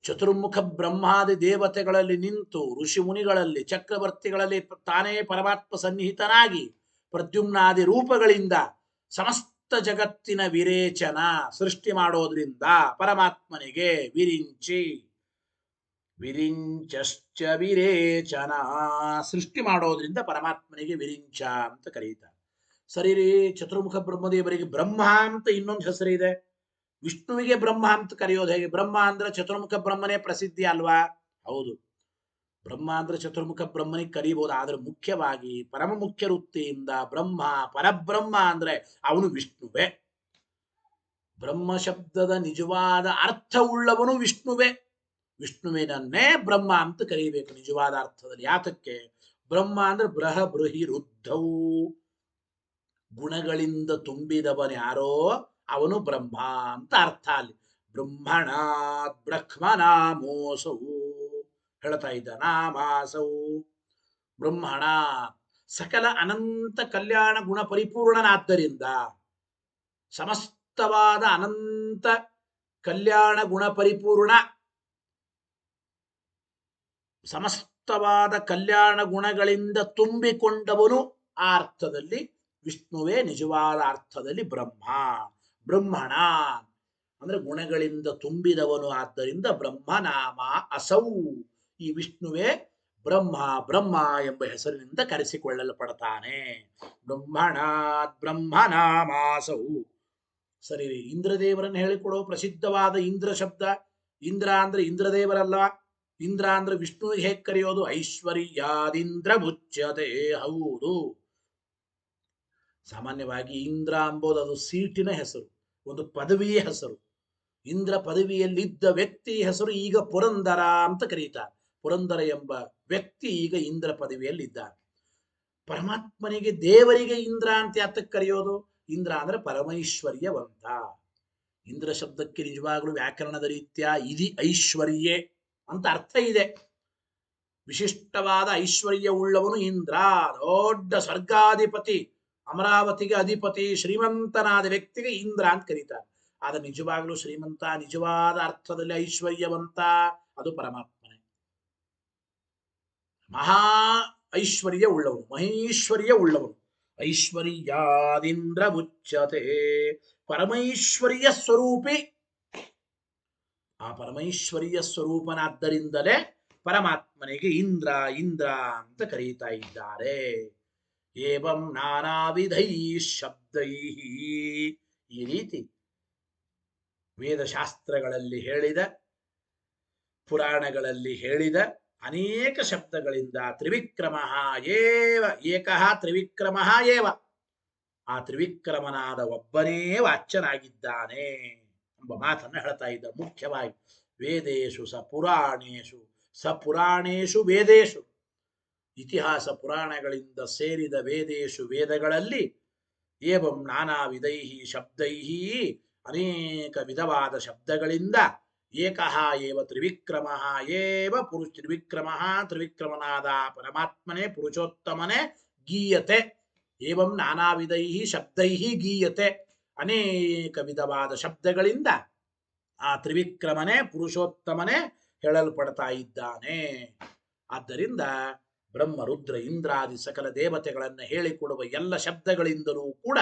ಚತುರ್ಮುಖ ಬ್ರಹ್ಮಾದಿ ದೇವತೆಗಳಲ್ಲಿ ನಿಂತು ಋಷಿ ಮುನಿಗಳಲ್ಲಿ ಚಕ್ರವರ್ತಿಗಳಲ್ಲಿ ತಾನೇ ಪರಮಾತ್ಮ ಸನ್ನಿಹಿತನಾಗಿ ಪ್ರದ್ಯುಮ್ನಾದಿ ರೂಪಗಳಿಂದ ಸಮಸ್ತ ಜಗತ್ತಿನ ವಿರೇಚನ ಸೃಷ್ಟಿ ಮಾಡೋದ್ರಿಂದ ಪರಮಾತ್ಮನಿಗೆ ವಿರಿಂಚಿ. ವಿರಿಂಚಶ್ಚ ವಿರೇಚನ ಸೃಷ್ಟಿ ಮಾಡೋದ್ರಿಂದ ಪರಮಾತ್ಮನಿಗೆ ವಿರಿಂಚ ಅಂತ ಕರೀತಾರೆ. ಸರಿ ರೀ, ಚತುರ್ಮುಖ ಬ್ರಹ್ಮದೇವರಿಗೆ ಬ್ರಹ್ಮ ಅಂತ ಇನ್ನೊಂದು ಹೆಸರಿದೆ, ವಿಷ್ಣುವಿಗೆ ಬ್ರಹ್ಮ ಅಂತ ಕರೆಯೋದು ಹೇಗೆ? ಬ್ರಹ್ಮ ಅಂದ್ರೆ ಚತುರ್ಮುಖ ಬ್ರಹ್ಮನೇ ಪ್ರಸಿದ್ಧಿ ಅಲ್ವಾ? ಹೌದು, ಬ್ರಹ್ಮ ಅಂದ್ರೆ ಚತುರ್ಮುಖ ಬ್ರಹ್ಮನಿಗೆ ಕರೀಬಹುದು. ಆದ್ರೆ ಮುಖ್ಯವಾಗಿ ಪರಮ ಮುಖ್ಯ ವೃತ್ತಿಯಿಂದ ಬ್ರಹ್ಮ ಪರಬ್ರಹ್ಮ ಅಂದ್ರೆ ಅವನು ವಿಷ್ಣುವೇ. ಬ್ರಹ್ಮ ಶಬ್ದದ ನಿಜವಾದ ಅರ್ಥವುಳ್ಳವನು ವಿಷ್ಣುವೇ. ವಿಷ್ಣುವಿನನ್ನೇ ಬ್ರಹ್ಮ ಅಂತ ಕರೀಬೇಕು ನಿಜವಾದ ಅರ್ಥದಲ್ಲಿ. ಯಾತಕ್ಕೆ? ಬ್ರಹ್ಮ ಅಂದ್ರೆ ಬೃಹ ಬೃಹಿ ರುದ್ಧವು, ಗುಣಗಳಿಂದ ತುಂಬಿದವನ್ಯಾರೋ ಅವನು ಬ್ರಹ್ಮ ಅಂತ ಅರ್ಥ. ಅಲ್ಲಿ ಬ್ರಹ್ಮಣಾತ್ ಬ್ರಹ್ಮನಾಮೋಸವು ಹೇಳ್ತಾ ಇದ್ದ ನಾಮಾಸವು ಬ್ರಹ್ಮಣ ಸಕಲ ಅನಂತ ಕಲ್ಯಾಣ ಗುಣ ಪರಿಪೂರ್ಣನಾದ್ದರಿಂದ ಸಮಸ್ತವಾದ ಅನಂತ ಕಲ್ಯಾಣ ಗುಣ ಪರಿಪೂರ್ಣ ಸಮಸ್ತವಾದ ಕಲ್ಯಾಣ ಗುಣಗಳಿಂದ ತುಂಬಿಕೊಂಡವನು. ಆ ಅರ್ಥದಲ್ಲಿ ವಿಷ್ಣುವೇ ನಿಜವಾದ ಅರ್ಥದಲ್ಲಿ ಬ್ರಹ್ಮ. ಬ್ರಹ್ಮಣ ಅಂದ್ರೆ ಗುಣಗಳಿಂದ ತುಂಬಿದವನು, ಆದ್ದರಿಂದ ಬ್ರಹ್ಮನಾಮ ಅಸೌ. ಈ ವಿಷ್ಣುವೇ ಬ್ರಹ್ಮ ಬ್ರಹ್ಮ ಎಂಬ ಹೆಸರಿನಿಂದ ಕರೆಸಿಕೊಳ್ಳಲ್ಪಡ್ತಾನೆ. ಬ್ರಹ್ಮಣಾತ್ ಬ್ರಹ್ಮನಾಮಾಸೌ. ಸರಿ, ಇಂದ್ರದೇವರನ್ನು ಹೇಳಿಕೊಡೋ ಪ್ರಸಿದ್ಧವಾದ ಇಂದ್ರ ಶಬ್ದ. ಇಂದ್ರ ಅಂದ್ರೆ ಇಂದ್ರದೇವರಲ್ಲ, ಇಂದ್ರ ಅಂದ್ರೆ ವಿಷ್ಣುವಿಗೆ ಹೇಗೆ ಕರೆಯೋದು? ಐಶ್ವರ್ಯಾದಿಂದ್ರ ಮುಚ್ಯತೆ. ಹೌದು, ಸಾಮಾನ್ಯವಾಗಿ ಇಂದ್ರ ಎಂಬುದು ಅದು ಸೀಟಿನ ಹೆಸರು, ಒಂದು ಪದವಿಯ ಹೆಸರು. ಇಂದ್ರ ಪದವಿಯಲ್ಲಿದ್ದ ವ್ಯಕ್ತಿ ಹೆಸರು ಈಗ ಪುರಂದರ ಅಂತ ಕರೀತಾರೆ. ಪುರಂದರ ಎಂಬ ವ್ಯಕ್ತಿ ಈಗ ಇಂದ್ರ ಪದವಿಯಲ್ಲಿದ್ದಾನೆ. ಪರಮಾತ್ಮನಿಗೆ ದೇವರಿಗೆ ಇಂದ್ರ ಅಂತ ಯಾತಕ್ಕೆ ಕರೆಯೋದು? ಇಂದ್ರ ಅಂದ್ರೆ ಪರಮೈಶ್ವರ್ಯವಂತ. ಇಂದ್ರ ಶಬ್ದಕ್ಕೆ ನಿಜವಾಗ್ಲೂ ವ್ಯಾಕರಣದ ರೀತ್ಯ ಇದಿ ಐಶ್ವರ್ಯೆ ಅಂತ ಅರ್ಥ ಇದೆ. ವಿಶಿಷ್ಟವಾದ ಐಶ್ವರ್ಯ ಉಳ್ಳವನು ಇಂದ್ರ, ದೊಡ್ಡ ಸ್ವರ್ಗಾಧಿಪತಿ, ಅಮರಾವತಿಗೆ ಅಧಿಪತಿ, ಶ್ರೀಮಂತನಾದ ವ್ಯಕ್ತಿಗೆ ಇಂದ್ರ ಅಂತ ಕರೀತಾರೆ. ಆದ್ರೆ ನಿಜವಾಗ್ಲೂ ಶ್ರೀಮಂತ, ನಿಜವಾದ ಅರ್ಥದಲ್ಲಿ ಐಶ್ವರ್ಯವಂತ ಅದು ಪರಮಾತ್ಮನೇ. ಮಹಾ ಐಶ್ವರ್ಯ ಉಳ್ಳವನು, ಮಹೇಶ್ವರ್ಯ ಉಳ್ಳವನು. ಐಶ್ವರ್ಯಾದಿಂದ್ರ ಮುಚ್ಯತೆ. ಪರಮೈಶ್ವರ್ಯ ಸ್ವರೂಪಿ. ಆ ಪರಮೈಶ್ವರ್ಯ ಸ್ವರೂಪನಾದ್ದರಿಂದಲೇ ಪರಮಾತ್ಮನಿಗೆ ಇಂದ್ರ ಇಂದ್ರ ಅಂತ ಕರೀತಾ ಇದ್ದಾರೆ. ಏವಂ ನಾನಾ ವಿಧೈ ಶಬ್ದೈ. ಈ ರೀತಿ ವೇದಶಾಸ್ತ್ರಗಳಲ್ಲಿ ಹೇಳಿದ, ಪುರಾಣಗಳಲ್ಲಿ ಹೇಳಿದ ಅನೇಕ ಶಬ್ದಗಳಿಂದ ತ್ರಿವಿಕ್ರಮ ಏವ ಏಕಃ ತ್ರಿವಿಕ್ರಮ ಏವ, ಆ ತ್ರಿವಿಕ್ರಮನಾದ ಒಬ್ಬನೇ ವಾಚ್ಯನಾಗಿದ್ದಾನೆ ಎಂಬ ಮಾತನ್ನು ಹೇಳ್ತಾ ಇದ್ದ. ಮುಖ್ಯವಾಗಿ ವೇದೇಶು ಸ ಪುರಾಣೇಶು ಸ ಪುರಾಣೇಶು ವೇದೇಶು ಇತಿಹಾಸ ಪುರಾಣಗಳಿಂದ ಸೇರಿದ ವೇದೇಶು ವೇದಗಳಲ್ಲಿ ಏವಂ ನಾನಾ ವಿಧೈಹಿ ಶಬ್ದೈಹಿ ಅನೇಕ ವಿಧವಾದ ಶಬ್ದಗಳಿಂದ ಏಕಃ ಏವ ತ್ರಿವಿಕ್ರಮಃ ಏವ ತ್ರಿವಿಕ್ರಮಃ ತ್ರಿವಿಕ್ರಮನಾದ ಪರಮಾತ್ಮನೇ ಪುರುಷೋತ್ತಮನೇ ಗೀಯತೆ ಏವಂ ನಾನಾ ವಿಧೈಹಿ ಶಬ್ದೈಹಿ ಗೀಯತೆ ಅನೇಕ ವಿಧವಾದ ಶಬ್ದಗಳಿಂದ ಆ ತ್ರಿವಿಕ್ರಮನೇ ಪುರುಷೋತ್ತಮನೇ ಹೇಳಲ್ಪಡ್ತಾ ಇದ್ದಾನೆ. ಆದ್ದರಿಂದ ಬ್ರಹ್ಮ ರುದ್ರ ಇಂದ್ರಾದಿ ಸಕಲ ದೇವತೆಗಳನ್ನು ಹೇಳಿಕೊಡುವ ಎಲ್ಲ ಶಬ್ದಗಳಿಂದಲೂ ಕೂಡ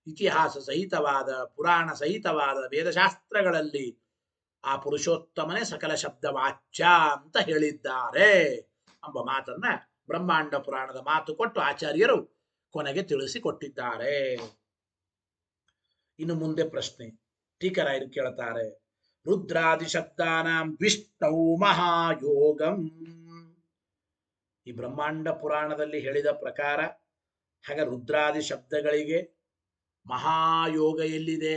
ಇತಿಹಾಸ ಸಹಿತವಾದ ಪುರಾಣ ಸಹಿತವಾದ ವೇದಶಾಸ್ತ್ರಗಳಲ್ಲಿ ಆ ಪುರುಷೋತ್ತಮನೇ ಸಕಲ ಶಬ್ದ ವಾಚ್ಯ ಅಂತ ಹೇಳಿದ್ದಾರೆ ಎಂಬ ಮಾತನ್ನ ಬ್ರಹ್ಮಾಂಡ ಪುರಾಣದ ಮಾತು ಕೊಟ್ಟು ಆಚಾರ್ಯರು ಕೊನೆಗೆ ತಿಳಿಸಿಕೊಟ್ಟಿದ್ದಾರೆ. ಇನ್ನು ಮುಂದೆ ಪ್ರಶ್ನೆ ಟೀಕರಾಯರು ಕೇಳ್ತಾರೆ, ರುದ್ರಾದಿ ಶಬ್ದಾನಾಂ ವಿಷ್ಣು ಮಹಾಯೋಗಂ. ಈ ಬ್ರಹ್ಮಾಂಡ ಪುರಾಣದಲ್ಲಿ ಹೇಳಿದ ಪ್ರಕಾರ ಹಾಗೆ ರುದ್ರಾದಿ ಶಬ್ದಗಳಿಗೆ ಮಹಾಯೋಗ ಎಲ್ಲಿದೆ?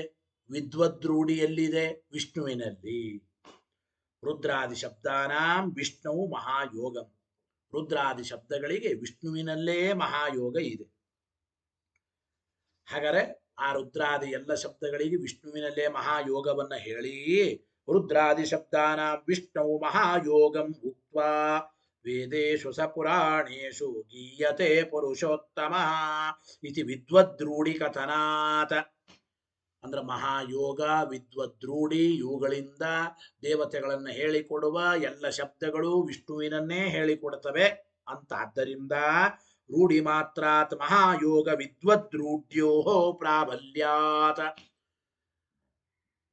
ವಿದ್ವದ್ರೂಢಿ ಎಲ್ಲಿದೆ? ವಿಷ್ಣುವಿನಲ್ಲಿ. ರುದ್ರಾದಿ ಶಬ್ದಾನಾಂ ವಿಷ್ಣು ಮಹಾಯೋಗಂ. ರುದ್ರಾದಿ ಶಬ್ದಗಳಿಗೆ ವಿಷ್ಣುವಿನಲ್ಲೇ ಮಹಾಯೋಗ ಇದೆ. ಹಾಗಾದರೆ ಆ ರುದ್ರಾದಿ ಎಲ್ಲ ಶಬ್ದಗಳಿಗೆ ವಿಷ್ಣುವಿನಲ್ಲೇ ಮಹಾಯೋಗವನ್ನ ಹೇಳಿ ರುದ್ರಾದಿ ಶಬ್ದಾನಾಂ ವಿಷ್ಣು ಮಹಾಯೋಗಂ ಉಕ್ತ್ವಾ ವೇದೇಶು ಸ ಪುರಾಣೇಶು ಗೀಯತೆ ಪುರುಷೋತ್ತಮ ಇತಿ ವಿದ್ವದ್ರೂಢಿ ಕಥನಾತ್. ಅಂದ್ರೆ ಮಹಾಯೋಗ ವಿದ್ವದ್ರೂಢಿ ಇವುಗಳಿಂದ ದೇವತೆಗಳನ್ನು ಹೇಳಿಕೊಡುವ ಎಲ್ಲ ಶಬ್ದಗಳು ವಿಷ್ಣುವಿನನ್ನೇ ಹೇಳಿಕೊಡುತ್ತವೆ ಅಂತ. ಆದ್ದರಿಂದ ರೂಢಿ ಮಾತ್ರಾತ್ ಮಹಾಯೋಗ ವಿದ್ವದ್ರೂಢ್ಯೋ ಪ್ರಾಬಲ್ಯಾತ್.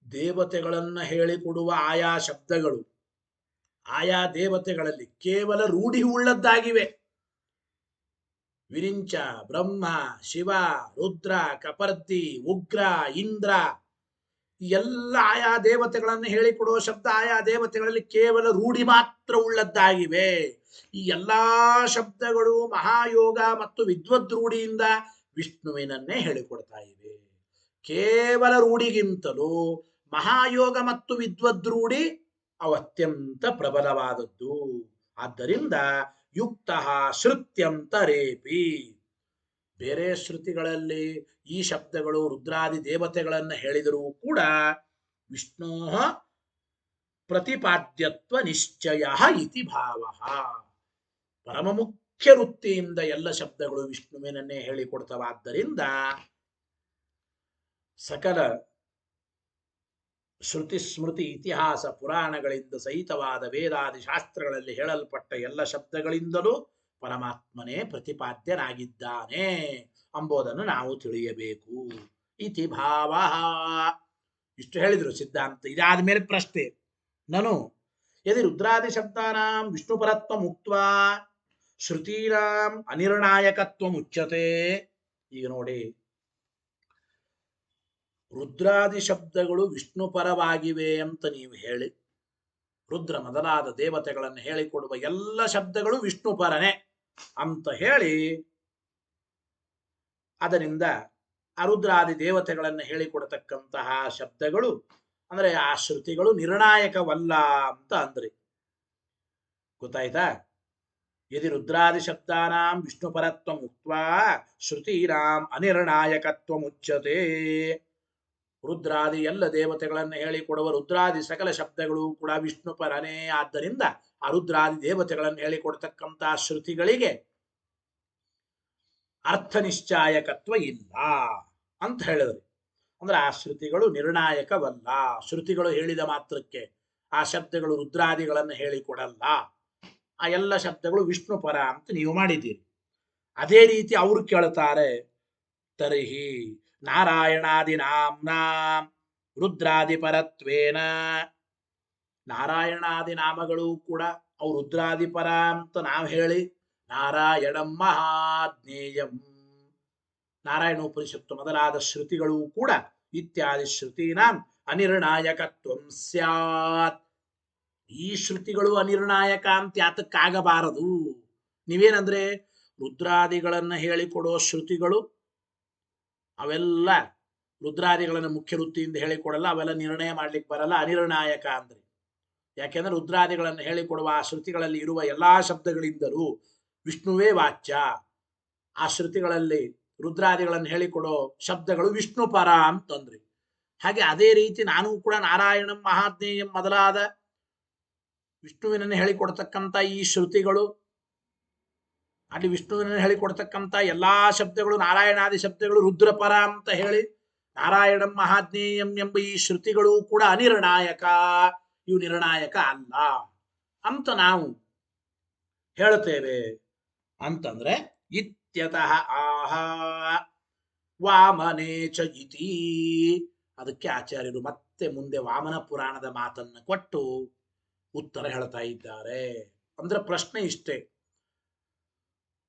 ದೇವತೆಗಳನ್ನು ಹೇಳಿಕೊಡುವ ಆಯಾ ಶಬ್ದಗಳು ಆಯಾ ದೇವತೆಗಳಲ್ಲಿ ಕೇವಲ ರೂಢಿ ಉಳ್ಳದ್ದಾಗಿವೆ. ವಿರಿಂಚ, ಬ್ರಹ್ಮ, ಶಿವ, ರುದ್ರ, ಕಪರ್ದಿ, ಉಗ್ರ, ಇಂದ್ರ ಎಲ್ಲ ಆಯಾ ದೇವತೆಗಳನ್ನು ಹೇಳಿಕೊಡುವ ಶಬ್ದ ಆಯಾ ದೇವತೆಗಳಲ್ಲಿ ಕೇವಲ ರೂಢಿ ಮಾತ್ರ ಉಳ್ಳದ್ದಾಗಿವೆ. ಈ ಎಲ್ಲಾ ಶಬ್ದಗಳು ಮಹಾಯೋಗ ಮತ್ತು ವಿದ್ವದ್ರೂಢಿಯಿಂದ ವಿಷ್ಣುವಿನನ್ನೇ ಹೇಳಿಕೊಡ್ತಾ ಇವೆ. ಕೇವಲ ರೂಢಿಗಿಂತಲೂ ಮಹಾಯೋಗ ಮತ್ತು ವಿದ್ವದ್ರೂಢಿ ಅವು ಅತ್ಯಂತ ಪ್ರಬಲವಾದದ್ದು. ಆದ್ದರಿಂದ ಯುಕ್ತ ಶ್ರುತ್ಯಂತರೇಪಿ. ಬೇರೆ ಶ್ರುತಿಗಳಲ್ಲಿ ಈ ಶಬ್ದಗಳು ರುದ್ರಾದಿ ದೇವತೆಗಳನ್ನು ಹೇಳಿದರೂ ಕೂಡ ವಿಷ್ಣು ಪ್ರತಿಪಾದ್ಯತ್ವ ನಿಶ್ಚಯ ಇತಿ ಭಾವ. ಪರಮ ಮುಖ್ಯ ವೃತ್ತಿಯಿಂದ ಎಲ್ಲ ಶಬ್ದಗಳು ವಿಷ್ಣುವಿನನ್ನೇ ಹೇಳಿಕೊಡ್ತವಾದ್ದರಿಂದ ಸಕಲ ಶ್ರುತಿ ಸ್ಮೃತಿ ಇತಿಹಾಸ ಪುರಾಣಗಳಿಂದ ಸಹಿತವಾದ ವೇದಾದಿ ಶಾಸ್ತ್ರಗಳಲ್ಲಿ ಹೇಳಲ್ಪಟ್ಟ ಎಲ್ಲ ಶಬ್ದಗಳಿಂದಲೂ ಪರಮಾತ್ಮನೇ ಪ್ರತಿಪಾದ್ಯನಾಗಿದ್ದಾನೆ ಎಂಬುದನ್ನು ನಾವು ತಿಳಿಯಬೇಕು. ಇತಿ ಭಾವ. ಇಷ್ಟು ಹೇಳಿದ್ರು ಸಿದ್ಧಾಂತ. ಇದಾದ ಮೇಲೆ ಪ್ರಶ್ನೆ, ನಾನು ಯದಿ ರುದ್ರಾದಿ ಶಬ್ದಾನಾಂ ವಿಷ್ಣು ಪರತ್ವ ಮುಕ್ತ್ವಾ ಶ್ರುತೀನಾಂ ಅನಿರ್ಣಾಯಕತ್ವ ಮುಚ್ಯತೆ. ಈಗ ನೋಡಿ, ರುದ್ರಾದಿ ಶಬ್ದಗಳು ವಿಷ್ಣು ಪರವಾಗಿವೆ ಅಂತ ನೀವು ಹೇಳಿ, ರುದ್ರ ಮೊದಲಾದ ದೇವತೆಗಳನ್ನು ಹೇಳಿಕೊಡುವ ಎಲ್ಲ ಶಬ್ದಗಳು ವಿಷ್ಣು ಪರನೇ ಅಂತ ಹೇಳಿ, ಅದರಿಂದ ಅರುದ್ರಾದಿ ದೇವತೆಗಳನ್ನು ಹೇಳಿಕೊಡತಕ್ಕಂತಹ ಶಬ್ದಗಳು ಅಂದ್ರೆ ಆ ಶ್ರುತಿಗಳು ನಿರ್ಣಾಯಕವಲ್ಲ ಅಂತ ಅಂದ್ರಿ. ಗೊತ್ತಾಯ್ತಾ? ಯದಿ ರುದ್ರಾದಿ ಶಬ್ದಾನಾಂ ವಿಷ್ಣು ಪರತ್ವ ಮುಕ್ತ್ವಾ ಶ್ರುತೀನಾಂ ಅನಿರ್ಣಾಯಕತ್ವ ಮುಚ್ಯತೆ. ರುದ್ರಾದಿ ಎಲ್ಲ ದೇವತೆಗಳನ್ನು ಹೇಳಿಕೊಡುವ ರುದ್ರಾದಿ ಸಕಲ ಶಬ್ದಗಳು ಕೂಡ ವಿಷ್ಣು ಪರನೇ. ಆದ್ದರಿಂದ ಆ ರುದ್ರಾದಿ ದೇವತೆಗಳನ್ನು ಹೇಳಿಕೊಡ್ತಕ್ಕಂತಹ ಶ್ರುತಿಗಳಿಗೆ ಅರ್ಥ ನಿಶ್ಚಾಯಕತ್ವ ಇಲ್ಲ ಅಂತ ಹೇಳಿದ್ರು. ಅಂದ್ರೆ ಆ ಶ್ರುತಿಗಳು ನಿರ್ಣಾಯಕವಲ್ಲ. ಶ್ರುತಿಗಳು ಹೇಳಿದ ಮಾತ್ರಕ್ಕೆ ಆ ಶಬ್ದಗಳು ರುದ್ರಾದಿಗಳನ್ನು ಹೇಳಿಕೊಡಲ್ಲ. ಆ ಎಲ್ಲ ಶಬ್ದಗಳು ವಿಷ್ಣು ಪರ ಅಂತ ನೀವು ಮಾಡಿದ್ದೀರಿ. ಅದೇ ರೀತಿ ಅವರು ಕೇಳ್ತಾರೆ, ತರ್ಹಿ ನಾರಾಯಣಾದಿ ನಾಮ್ನಾಂ ರುದ್ರಾದಿ ಪರತ್ವೇನ. ನಾರಾಯಣಾದಿ ನಾಮಗಳು ಕೂಡ ಅವು ರುದ್ರಾದಿ ಪರ ಅಂತ ನಾವು ಹೇಳಿ, ನಾರಾಯಣಂ ಮಹಾಜ್ಞೇಯಂ, ನಾರಾಯಣ ಉಪನಿಷತ್ತು ಮೊದಲಾದ ಶ್ರುತಿಗಳು ಕೂಡ ಇತ್ಯಾದಿ ಶ್ರುತೀನಾಂ ಅನಿರ್ಣಾಯಕತ್ವಂ ಸ್ಯಾತ್. ಈ ಶ್ರುತಿಗಳು ಅನಿರ್ಣಾಯಕ ಅಂತ ಯಾತಕ್ಕಾಗಬಾರದು? ನೀವೇನಂದ್ರೆ ರುದ್ರಾದಿಗಳನ್ನು ಹೇಳಿಕೊಡೋ ಶ್ರುತಿಗಳು ಅವೆಲ್ಲ ರುದ್ರಾದಿಗಳನ್ನು ಮುಖ್ಯ ವೃತ್ತಿಯಿಂದ ಹೇಳಿಕೊಡಲ್ಲ, ಅವೆಲ್ಲ ನಿರ್ಣಯ ಮಾಡ್ಲಿಕ್ಕೆ ಬರಲ್ಲ, ಅನಿರ್ಣಾಯಕ ಅಂದ್ರೆ. ಯಾಕೆಂದ್ರೆ ರುದ್ರಾದಿಗಳನ್ನು ಹೇಳಿಕೊಡುವ ಆ ಶ್ರುತಿಗಳಲ್ಲಿ ಇರುವ ಎಲ್ಲಾ ಶಬ್ದಗಳಿಂದಲೂ ವಿಷ್ಣುವೇ ವಾಚ್ಯ. ಆ ಶ್ರುತಿಗಳಲ್ಲಿ ರುದ್ರಾದಿಗಳನ್ನು ಹೇಳಿಕೊಡೋ ಶಬ್ದಗಳು ವಿಷ್ಣು ಪರ ಅಂತಂದ್ರಿ. ಹಾಗೆ ಅದೇ ರೀತಿ ನಾನು ಕೂಡ ನಾರಾಯಣಂ ಮಹಾಜ್ಞೇಯಂ ಮೊದಲಾದ ವಿಷ್ಣುವಿನನ್ನು ಹೇಳಿಕೊಡ್ತಕ್ಕಂಥ ಈ ಶ್ರುತಿಗಳು, ಅಲ್ಲಿ ವಿಷ್ಣುವಿನನ್ನು ಹೇಳಿಕೊಡ್ತಕ್ಕಂಥ ಎಲ್ಲಾ ಶಬ್ದಗಳು ನಾರಾಯಣಾದಿ ಶಬ್ದಗಳು ರುದ್ರಪರ ಅಂತ ಹೇಳಿ ನಾರಾಯಣಂ ಮಹಾಜ್ಞೇಯಂ ಎಂಬ ಈ ಶ್ರುತಿಗಳು ಕೂಡ ಅನಿರ್ಣಾಯಕ, ಇವು ನಿರ್ಣಾಯಕ ಅಲ್ಲ ಅಂತ ನಾವು ಹೇಳ್ತೇವೆ. ಅಂತಂದ್ರೆ ಇತ್ಯತಃ ಆಹಾ ವಾಮನೇಚ ಇತಿ. ಅದಕ್ಕೆ ಆಚಾರ್ಯರು ಮತ್ತೆ ಮುಂದೆ ವಾಮನ ಪುರಾಣದ ಮಾತನ್ನು ಕೊಟ್ಟು ಉತ್ತರ ಹೇಳ್ತಾ ಇದ್ದಾರೆ. ಅಂದ್ರೆ ಪ್ರಶ್ನೆ ಇಷ್ಟೇ,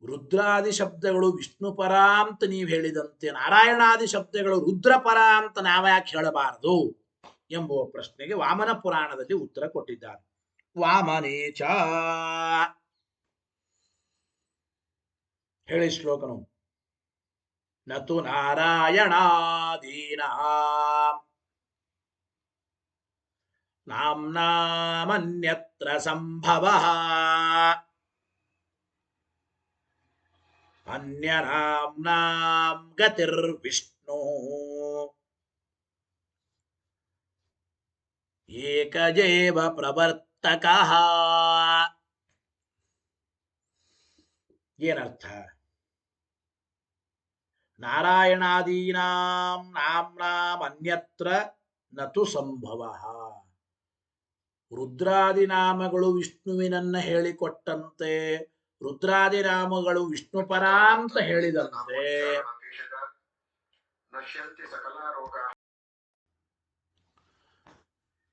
ರುದ್ರಾದಿ ಶಬ್ದಗಳು ವಿಷ್ಣು ಪರ ಅಂತ ನೀವು ಹೇಳಿದಂತೆ ನಾರಾಯಣಾದಿ ಶಬ್ದಗಳು ರುದ್ರಪರ ಅಂತ ನಾವ್ಯಾಕೆ ಹೇಳಬಾರದು ಎಂಬುವ ಪ್ರಶ್ನೆಗೆ ವಾಮನ ಪುರಾಣದಲ್ಲಿ ಉತ್ತರ ಕೊಟ್ಟಿದ್ದಾರೆ. ವಾಮನೇಚ ಹೇಳಿ ಶ್ಲೋಕನು. ನತು ನಾರಾಯಣಾದೀನಾ ನಾಮ್ನಾಮನ್ಯತ್ರ ಸಂಭವಃ ಅನ್ಯನಾಮ್ನಾಂ ಗತಿರ್ವಿಷ್ಣು ಏಕಜೇವ ಪ್ರವರ್ತಕಃ. ಏನರ್ಥ? ನಾರಾಯಣಾದೀನಾಂ ನಾಮ್ನಾಂ ಅನ್ಯತ್ರ ನತು ಸಂಭವಃ. ರುದ್ರಾದಿ ನಾಮಗಳು ವಿಷ್ಣುವಿನನ್ನ ಹೇಳಿಕೊಟ್ಟಂತೆ, ರುದ್ರಾದಿ ನಾಮಗಳು ವಿಷ್ಣು ಪರ ಅಂತ ಹೇಳಿದಂತೆ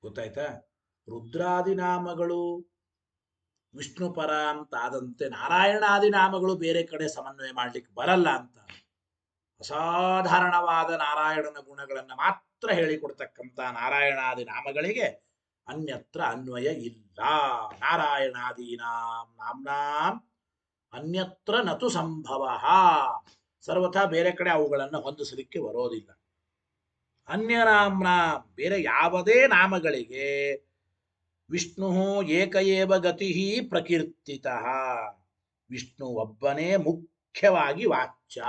ಗೊತ್ತಾಯ್ತಾ? ರುದ್ರಾದಿ ನಾಮಗಳು ವಿಷ್ಣು ಪರ ಅಂತ ಆದಂತೆ ನಾರಾಯಣಾದಿ ನಾಮಗಳು ಬೇರೆ ಕಡೆ ಸಮನ್ವಯ ಮಾಡ್ಲಿಕ್ಕೆ ಬರಲ್ಲ ಅಂತ ಅಸಾಧಾರಣವಾದ ನಾರಾಯಣನ ಗುಣಗಳನ್ನು ಮಾತ್ರ ಹೇಳಿಕೊಡ್ತಕ್ಕಂಥ ನಾರಾಯಣಾದಿ ನಾಮಗಳಿಗೆ ಅನ್ಯತ್ರ ಅನ್ವಯ ಇಲ್ಲ. ನಾರಾಯಣಾದೀನಾಂ ನಾಮ್ನಾಂ ಅನ್ಯತ್ರ ನತು ಸಂಭವ. ಸರ್ವಥಾ ಬೇರೆ ಕಡೆ ಅವುಗಳನ್ನು ಹೊಂದಿಸಲಿಕ್ಕೆ ಬರೋದಿಲ್ಲ. ಅನ್ಯನಾಮ್ನ ಬೇರೆ ಯಾವುದೇ ನಾಮಗಳಿಗೆ ವಿಷ್ಣು ಏಕಏವ ಗತಿ ಪ್ರಕೀರ್ತಿತ. ವಿಷ್ಣು ಒಬ್ಬನೇ ಮುಖ್ಯವಾಗಿ ವಾಚ್ಯ.